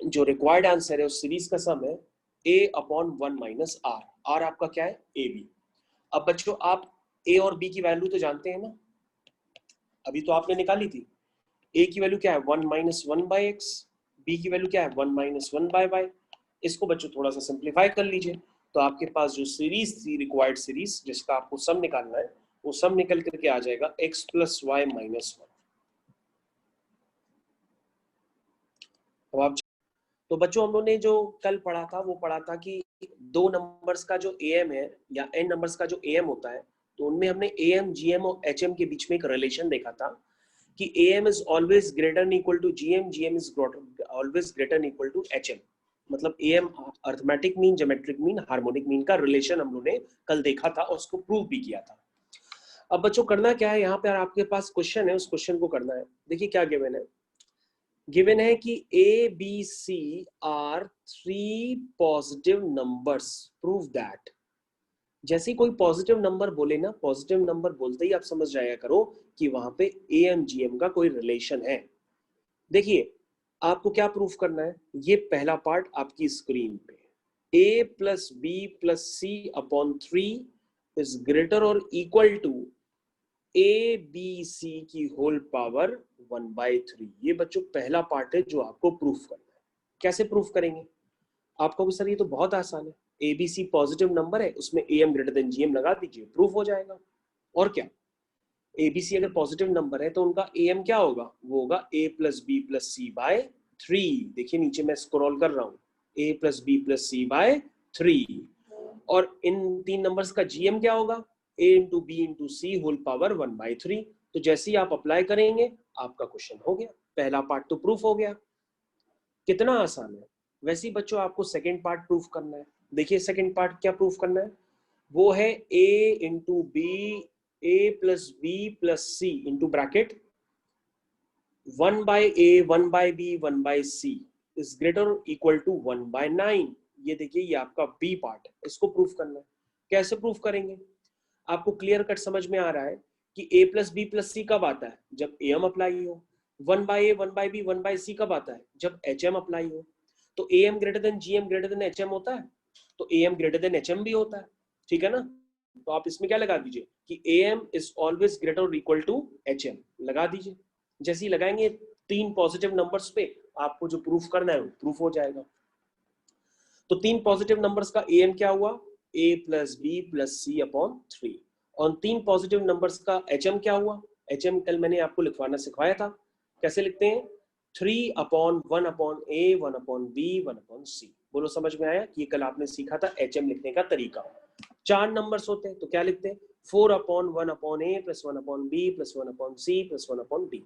जो रिक्वायर्ड आंसर है उस सीरीज का सम है a upon 1 minus R, R आपका क्या है ए बी। अब बच्चों आप a और b की वैल्यू तो जानते हैं ना, अभी तो आपने निकाली थी। a की वैल्यू क्या है 1 माइनस 1 बाई एक्स, b की वैल्यू क्या है 1 माइनस 1 बाय वाई। इसको बच्चों थोड़ा सा सिंप्लीफाई कर लीजिए, तो आपके पास जो सीरीज थी रिक्वायर्ड सीरीज जिसका आपको सम निकालना है, वो सम निकल करके आ जाएगा x प्लस वाई माइनस 1। अब आप, तो बच्चों हम लोगों ने जो कल पढ़ा था वो पढ़ा था कि दो नंबर्स का जो am है या n नंबर्स का जो am होता है, तो उनमें हमने am, gm और hm के बीच में एक रिलेशन देखा था कि am is always greater than equal to gm, gm is always greater than equal to hm। मतलब am arithmetic mean, geometric mean, harmonic mean का रिलेशन हम लोगों ने कल देखा था और उसको प्रूव भी किया था। अब बच्चों करना क्या है, यहाँ पे आपके पास क्वेश्चन है, उस क्वेश्चन को करना है। देखिए क्या गिवन है, गिवन है कि A B C are 3 positive numbers, prove that. जैसे ही कोई पॉजिटिव नंबर बोले ना, पॉजिटिव नंबर बोलते ही आप समझ जाया करो कि वहां पे एम जीएम का कोई रिलेशन है। देखिए आपको क्या प्रूफ करना है, ये पहला पार्ट आपकी स्क्रीन पे, a plus B plus C upon 3 is greater और equal to a B c की होल पावर 1/3। ये बच्चों पहला पार्ट है जो आपको प्रूफ करना है। कैसे प्रूफ करेंगे? आपको भी सर ये तो बहुत आसान है, A B C positive number है, उसमें A M greater than G M लगा दीजिए, प्रूफ हो जाएगा। और क्या, ए बी सी अगर पॉजिटिव नंबर है तो उनका ए एम क्या होगा, वो होगा ए प्लस बी प्लस सी बाय 3। देखिए नीचे मैं स्क्रॉल कर रहा हूँ, ए प्लस बी प्लस सी बाय 3। और इन तीन नंबर्स का जीएम क्या होगा, ए इंटू बी इंटू सी होल पावर 1/3। तो जैसे ही आप अप्लाई करेंगे आपका क्वेश्चन हो गया, पहला पार्ट तो प्रूफ हो गया। कितना आसान है। वैसे ही बच्चों आपको सेकेंड पार्ट प्रूफ करना है। देखिए सेकेंड पार्ट क्या प्रूफ करना है, वो है a into b, a plus B plus C into bracket 1/a 1/b 1/c is greater equal to 1/9। ये देखिए ये आपका बी पार्ट है, इसको प्रूफ करना है। कैसे प्रूफ करेंगे? आपको क्लियर कट समझ में आ रहा है कि a प्लस बी प्लस सी कब आता है, जब am अप्लाई हो। 1/a 1/b 1/c कब आता है, जब hm अप्लाई हो। तो am greater than gm greater than hm होता है, तो am ग्रेटर देन hm भी होता है, ठीक है ना। तो आप इसमें क्या लगा दीजिए कि am इज ऑलवेज ग्रेटर और इक्वल टू hm लगा दीजिए। जैसे ही लगाएंगे तीन पॉजिटिव नंबर्स पे, आपको जो प्रूफ करना है वो प्रूफ हो जाएगा। तो तीन पॉजिटिव नंबर्स का am क्या हुआ, a plus B plus C upon 3। और तीन पॉजिटिव नंबर्स का hm क्या हुआ, hm कल मैंने आपको लिखवाना सिखाया था, कैसे लिखते हैं, 3 upon 1 upon a 1 upon b 1 upon c। बोलो समझ में आया कि कल आपने सीखा था hm लिखने का तरीका। चार नंबर्स होते हैं तो क्या लिखते हैं, 4 upon 1 upon a plus 1 upon b plus 1 upon c plus 1 upon d।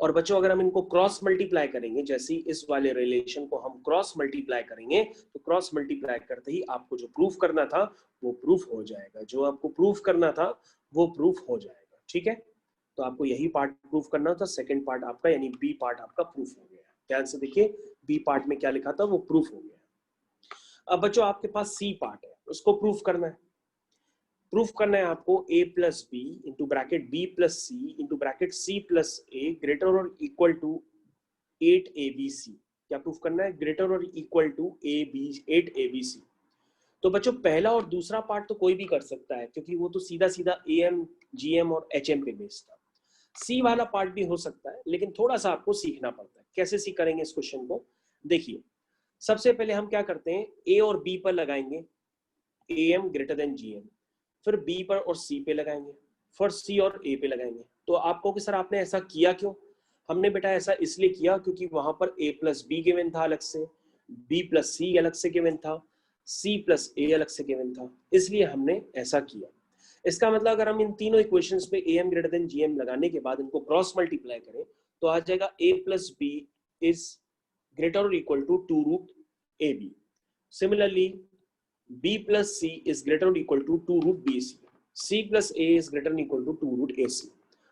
और बच्चों अगर हम इनको क्रॉस मल्टीप्लाई करेंगे, जैसे इस वाले रिलेशन को हम क्रॉस मल्टीप्लाई करेंगे, तो क्रॉस मल्टीप्लाई करते ही आपको जो प्रूफ करना था वो प्रूफ हो जाएगा, जो आपको प्रूफ करना था वो प्रूफ हो जाएगा, ठीक है। तो आपको यही पार्ट प्रूफ करना था, सेकंड पार्ट आपका यानी बी पार्ट आपका प्रूफ हो गया। ध्यान से देखिए बी पार्ट में क्या लिखा था वो प्रूफ हो गया। अब बच्चों आपके पास सी पार्ट है, उसको प्रूफ करना है। प्रूफ करना है आपको a plus B into bracket B plus C into bracket C plus A greater और इक्वल टू 8abc। क्या प्रूफ करना है, ग्रेटर और इक्वल टू 8abc। तो बच्चों पहला और दूसरा पार्ट तो कोई भी कर सकता है, क्योंकि वो तो सीधा सीधा am gm और hm पे बेस्ड था। सी वाला पार्ट भी हो सकता है, लेकिन थोड़ा सा आपको सीखना पड़ता है। कैसे सी करेंगे इस क्वेश्चन को, देखिए सबसे पहले हम क्या करते हैं, a और b पर लगाएंगे am ग्रेटर देन gm, फिर बी पर और सी पे लगाएंगे, फिर सी और ए पे लगाएंगे। तो आप कहोगे सर आपने ऐसा किया क्यों? हमने बेटा ऐसा इसलिए किया क्योंकि वहां पर ए प्लस बी गिवन था अलग से, बी प्लस सी अलग से गिवन था, सी प्लस ए अलग से गिवन था, इसलिए हमने ऐसा किया। इसका मतलब अगर हम इन तीनों इक्वेशंस पे A M greater than G M लगाने के बाद इनको क्रॉस मल्टीप्लाई करें तो आ जाएगा A plus B is greater और equal to 2 root A B. Similarly b plus c is greater or equal to 2 root bc, c plus a is greater or equal to 2 root ac।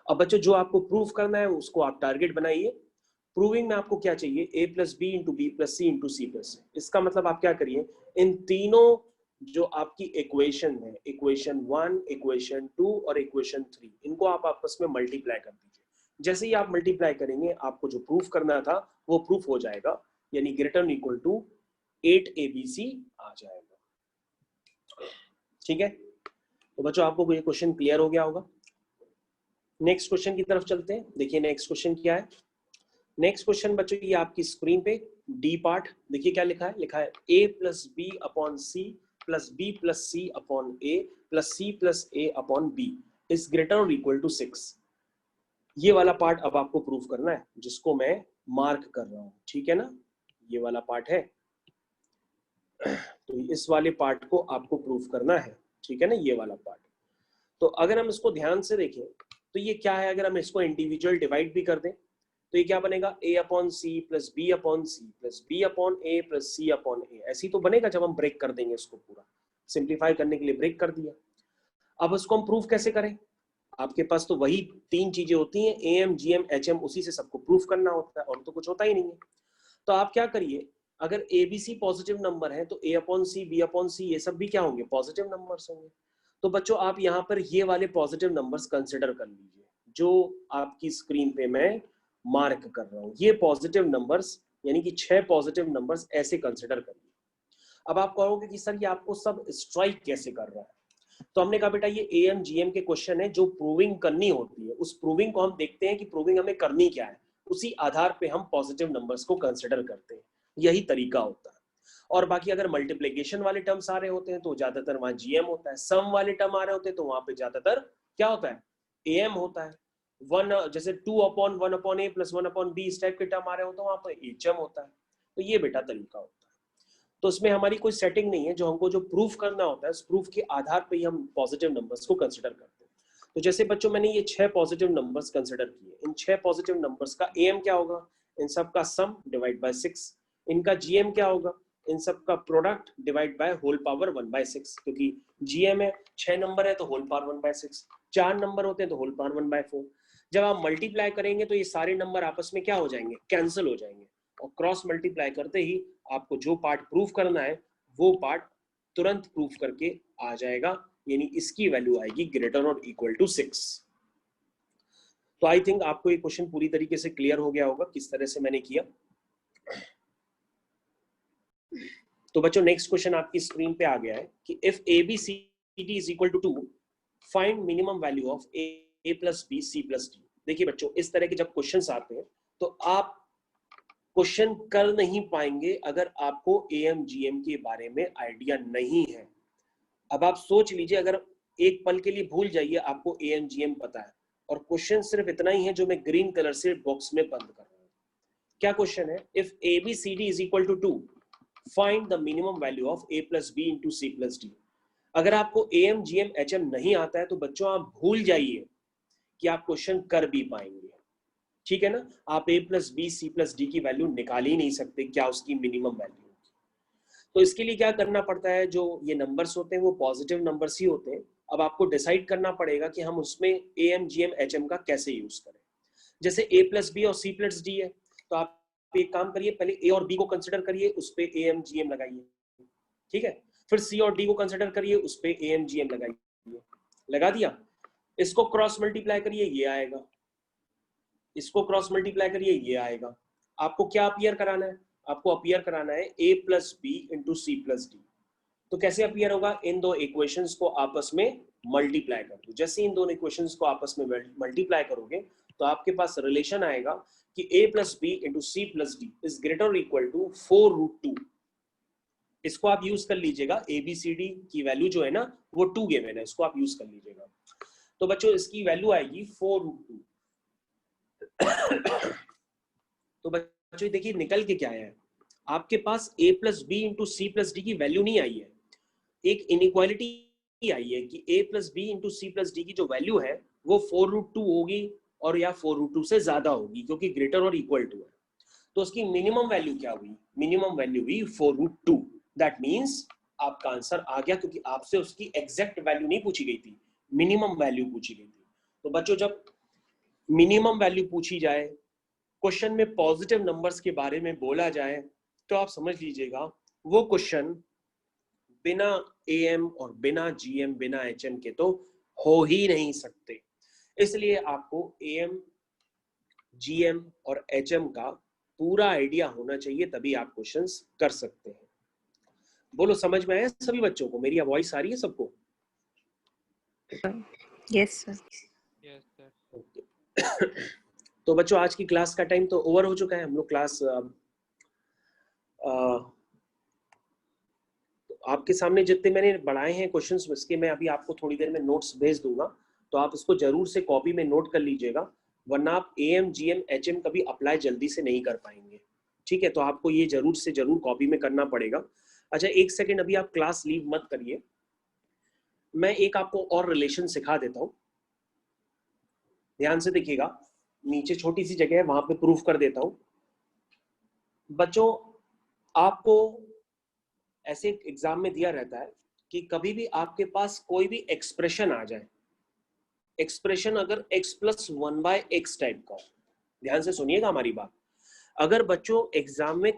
अब बच्चों जो आपको proof करना है उसको आप target बनाइए। प्रूविंग में आपको क्या चाहिए, a plus b into b plus c into c plus a। इसका मतलब आप क्या करिए, इन तीनों जो आपकी इक्वेशन है, इक्वेशन 1, इक्वेशन 2 और इक्वेशन 3, इनको आप आपस में मल्टीप्लाई कर दीजिए। जैसे ही आप मल्टीप्लाई करेंगे आपको जो प्रूफ करना था वो प्रूफ हो जाएगा, यानी ग्रेटर इक्वल टू 8abc आ जाएगा। ठीक है, तो बच्चों आपको ये क्वेश्चन क्लियर हो गया होगा। नेक्स्ट क्वेश्चन की तरफ चलते हैं। देखिए नेक्स्ट क्वेश्चन क्या है। नेक्स्ट क्वेश्चन बच्चों ये आपकी स्क्रीन पे डी पार्ट देखिए क्या लिखा है, लिखा है a plus B upon C plus B plus C upon A plus C plus A upon B is greater और इक्वल टू 6। ये वाला पार्ट अब आपको प्रूफ करना है, जिसको मैं मार्क कर रहा हूँ, ठीक है ना। ये वाला पार्ट है, तो इस वाले पार्ट को आपको प्रूफ करना है, ठीक है ना, ये वाला पार्ट। तो अगर हम इसको ध्यान से देखें तो ये क्या है, अगर हम इसको इंडिविजुअल डिवाइड भी कर दें तो ये क्या बनेगा, a upon C plus B upon C plus B upon A plus C upon a. ऐसी तो बनेगा जब हम ब्रेक कर देंगे इसको, पूरा सिंप्लीफाई करने के लिए ब्रेक कर दिया। अब इसको हम प्रूफ कैसे करें, आपके पास तो वही 3 चीजें होती हैं, AM, GM, HM, उसी से सबको प्रूफ करना होता है और तो कुछ होता ही नहीं है। तो आप क्या करिए, अगर ABC पॉजिटिव नंबर है तो A/C, B/C ये सब भी क्या होंगे, पॉजिटिव नंबर्स होंगे। तो बच्चों आप यहाँ पर ये वाले पॉजिटिव नंबर्स कंसिडर कर लीजिए जो आपकी स्क्रीन पे मैं मार्क कर रहा हूँ। ये पॉजिटिव नंबर्स यानी कि 6 पॉजिटिव नंबर्स ऐसे कंसिडर करिए। अब आप कहोगे कि सर ये आपको सब स्ट्राइक कैसे कर रहा है, तो हमने कहा बेटा ये AM, GM के क्वेश्चन है जो प्रूविंग करनी होती है, उस प्रूविंग को हम देखते हैं कि प्रूविंग हमें करनी क्या है, उसी आधार पे हम पॉजिटिव नंबर्स को कंसिडर करते हैं। यही तरीका होता है। और बाकी अगर मल्टीप्लिकेशन वाले टर्म्स आ रहे होते हैं तो ज्यादातर वहां GM होता है, सम वाले टर्म आ रहे होते हैं तो वहां पे ज्यादातर क्या होता है, AM होता है। वन जैसे 2/1/A + 1/B इस टाइप के टर्म आ रहे होते हैं वहां पे HM होता है। तो ये बेटा तरीका होता है। तो इसमें हमारी कोई सेटिंग नहीं है, जो हमको जो प्रूफ करना होता है उस प्रूफ के आधार पे ही हम पॉजिटिव नंबर्स को कंसिडर करते हैं। तो जैसे बच्चों मैंने ये 6 पॉजिटिव नंबर्स कंसिडर किए, इन 6 पॉजिटिव नंबर्स का AM क्या होगा, इन सब का सम डिवाइड बाय 6। इनका GM क्या होगा, इन सब का product divide by whole power 1/6, क्योंकि GM है 6 नंबर है तो होल पावर 1/6, 4 नंबर होते हैं तो होल पावर 1/4। जब आप मल्टीप्लाई करेंगे तो ये सारे नंबर आपस में क्या हो जाएंगे, कैंसिल हो जाएंगे, और क्रॉस मल्टीप्लाई करते ही आपको जो पार्ट प्रूफ करना है वो पार्ट तुरंत प्रूफ करके आ जाएगा, यानी इसकी वैल्यू आएगी ग्रेटर और इक्वल टू 6। तो आई थिंक आपको ये क्वेश्चन पूरी तरीके से क्लियर हो गया होगा किस तरह से मैंने किया। तो बच्चों नेक्स्ट क्वेश्चन आपकी स्क्रीन पे आ गया है कि if ABCD is equal to 2 find minimum value of A + B C + D। देखिए बच्चों इस तरह के जब क्वेश्चंस आते हैं तो आप क्वेश्चन कर नहीं पाएंगे अगर आपको AM GM के बारे में आइडिया नहीं है। अब आप सोच लीजिए, अगर एक पल के लिए भूल जाइए आपको AM GM पता है और क्वेश्चन सिर्फ इतना ही है जो मैं ग्रीन कलर से बॉक्स में बंद कर रहा हूं। क्या क्वेश्चन है, if ABCD is equal to 2 find the minimum value of A + B * C + D। अगर आपको AM GM HM नहीं आता है तो बच्चों आप भूल जाइए कि आप क्वेश्चन कर भी पाएंगे, ठीक है ना। आप A + B C + D की वैल्यू निकाल ही नहीं सकते, क्या उसकी मिनिमम वैल्यू। तो इसके लिए क्या करना पड़ता है, जो ये नंबर्स होते हैं वो पॉजिटिव नंबर्स ही होते हैं। अब आपको डिसाइड करना पड़ेगा कि हम उसमें AM GM HM का कैसे यूज करें। जैसे A + B और C + D है तो आप एक काम करिए, पहले A और B को कंसिडर करिए, उस पे AM GM लगाइए, ठीक है। फिर C और D को कंसिडर करिए, उस पे AM GM लगाइए, लगा दिया। इसको क्रॉस मल्टीप्लाई करिए, ये आएगा, इसको क्रॉस मल्टीप्लाई करिए, ये आएगा। आपको क्या अपीयर कराना है, आपको अपीयर कराना है A + B * C + D। तो कैसे अपीयर होगा, इन दो इक्वेशंस को आपस में मल्टीप्लाई कर दो। जैसे इन दोनों इक्वेशंस को आपस में मल्टीप्लाई करोगे तो आपके पास रिलेशन आएगा कि A + B * C + D is greater और इक्वल टू 4√2। इसको आप यूज कर लीजिएगा, ABCD की वैल्यू जो है ना वो 2 गिवन है, इसको आप यूज कर लीजिएगा। तो बच्चों इसकी वैल्यू आएगी 4√2। तो बच्चों देखिए निकल के क्या है, आपके पास A + B * C + D की वैल्यू नहीं आई है, एक इनइक्वालिटी आई है कि A + B * C + D की जो वैल्यू है वो 4√2 होगी और या 4√2 से ज्यादा होगी, क्योंकि ग्रेटर और इक्वल टू है। तो उसकी मिनिमम वैल्यू क्या हुई, मिनिमम वैल्यू हुई 4√2। दैट मींस आपका आंसर आ गया, क्योंकि आपसे उसकी एग्जैक्ट वैल्यू नहीं पूछी गई थी, मिनिमम वैल्यू पूछी गई थी। तो बच्चों जब मिनिमम वैल्यू पूछी जाए, क्वेश्चन में पॉजिटिव नंबर्स के बारे में बोला जाए, तो आप समझ लीजिएगा वो क्वेश्चन बिना AM और बिना GM बिना HM के तो हो ही नहीं सकते। इसलिए आपको AM GM और HM का पूरा आइडिया होना चाहिए, तभी आप क्वेश्चंस कर सकते हैं। बोलो समझ में आया सभी बच्चों को, मेरी वॉइस आ रही है सबको? Yes sir. Yes sir. तो बच्चों आज की क्लास का टाइम तो ओवर हो चुका है, हम लोग क्लास आपके सामने जितने मैंने बढ़ाए हैं क्वेश्चंस, इसके मैं अभी आपको थोड़ी देर में नोट्स भेज दूंगा, तो आप इसको जरूर से कॉपी में नोट कर लीजिएगा, वरना आप AM GM HM कभी अप्लाई जल्दी से नहीं कर पाएंगे, ठीक है। तो आपको ये जरूर से जरूर कॉपी में करना पड़ेगा। अच्छा एक सेकेंड, अभी आप क्लास लीव मत करिए, मैं एक आपको और रिलेशन सिखा देता हूँ, ध्यान से देखिएगा, नीचे छोटी सी जगह है वहां पे प्रूफ कर देता हूँ। बच्चों आपको ऐसे एग्जाम में दिया रहता है कि कभी भी आपके पास कोई भी एक्सप्रेशन आ जाए, एक्सप्रेशन अगर x प्लस 1/x टाइप का हो, ध्यान से सुनिएगा हमारी बात, अगर बच्चों एग्जाम में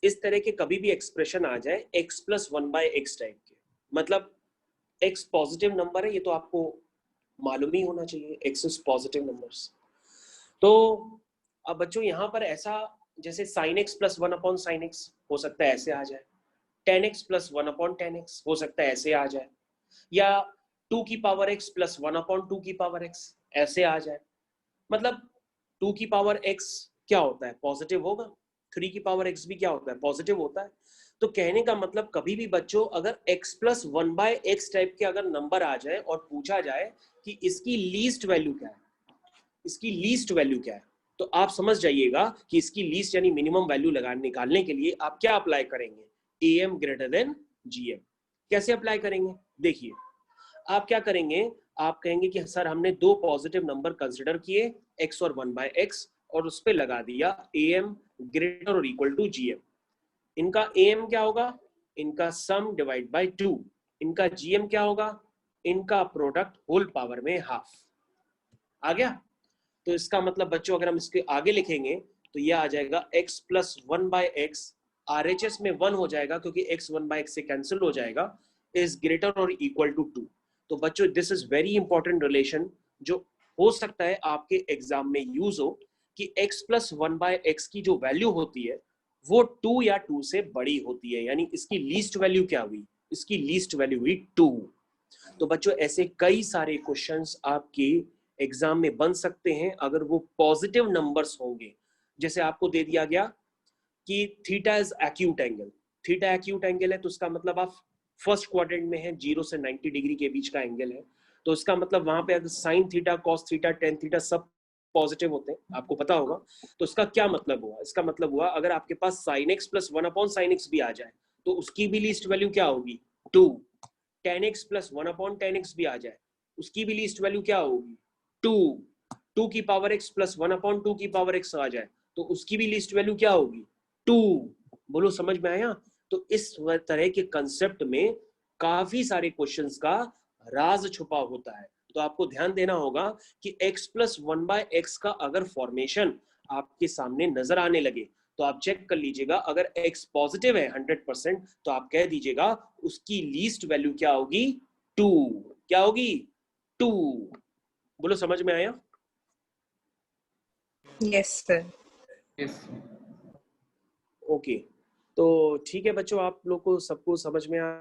इस तरह के कभी भी एक्सप्रेशन आ जाए x प्लस 1/x टाइप के, मतलब x पॉजिटिव नंबर है, ये तो आपको मालूम ही होना चाहिए, x इज पॉजिटिव नंबर्स। तो अब बच्चों यहाँ पर ऐसा जैसे sin x plus 1/sin x हो सकता है ऐसे आ जाए, tan x plus 1/tan x हो सकता है ऐसे आ जाए, या 2 की पावर x प्लस 1/2 की पावर x ऐसे आ जाए। मतलब 2 की पावर x क्या होता है, पॉजिटिव होगा, 3 की पावर x भी क्या होता है, पॉजिटिव होता है। तो कहने का मतलब कभी भी बच्चों अगर x प्लस 1/x टाइप के अगर नंबर आ जाए और पूछा जाए कि इसकी लीस्ट वैल्यू क्या है, इसकी लीस्ट वैल्यू क्या है, तो आप समझ जाइएगा कि इसकी लीस्ट यानी मिनिमम वैल्यू निकालने के लिए आप क्या अप्लाई करेंगे, am ग्रेटर देन gm। कैसे अप्लाई करेंगे, देखिए आप क्या करेंगे, आप कहेंगे कि सर हमने दो पॉजिटिव नंबर कंसिडर किए x और 1/x और उस पे लगा दिया am ग्रेटर और इक्वल टू gm। इनका am क्या होगा, इनका सम डिवाइड बाय 2, इनका gm क्या होगा, इनका प्रोडक्ट होल पावर में हाफ। आ गया? तो इसका मतलब बच्चों अगर हम इसके आगे लिखेंगे तो यह आ जाएगा x प्लस 1/x, RHS में 1 हो जाएगा क्योंकि x 1/x से कैंसिल हो जाएगा, इज ग्रेटर और इक्वल टू 2। तो बच्चों this is very important relation जो हो सकता है आपके एग्जाम में यूज हो कि x प्लस 1/x की जो वैल्यू होती है वो 2 या 2 से बड़ी होती है, यानी इसकी लीस्ट वैल्यू क्या हुई, इसकी लीस्ट वैल्यू हुई 2। तो बच्चों ऐसे कई सारे क्वेश्चंस आपके एग्जाम में बन सकते हैं अगर वो पॉजिटिव नंबर्स होंगे। जैसे आपको दे दिया गया कि theta is acute angle, theta acute angle है तो उसका मतलब आप फर्स्ट क्वाड्रेंट में है, 0 से 90 डिग्री के बीच का एंगल है, तो इसका मतलब वहां पे अगर sine theta, cos theta, tan theta सब पॉजिटिव होते हैं, आपको पता होगा। तो इसका क्या मतलब हुआ, इसका मतलब हुआ अगर आपके पास sine x plus 1/sin x भी आ जाए तो उसकी भी लीस्ट वैल्यू क्या होगी, 2। tan x plus 1/tan x भी आ जाए उसकी भी लीस्ट वैल्यू क्या होगी, 2। 2 की पावर x प्लस 1/2 की पावर x आ जाए तो उसकी भी लीस्ट वैल्यू क्या होगी, 2। बोलो समझ में आया? तो इस तरह के कंसेप्ट में काफी सारे क्वेश्चंस का राज छुपा होता है। तो आपको ध्यान देना होगा कि x प्लस 1/x का अगर फॉर्मेशन आपके सामने नजर आने लगे तो आप चेक कर लीजिएगा, अगर x पॉजिटिव है 100% तो आप कह दीजिएगा उसकी लीस्ट वैल्यू क्या होगी, 2। क्या होगी, 2। बोलो समझ में आया? Yes sir. यस ओके तो ठीक है बच्चों, आप लोग को सबको समझ में आ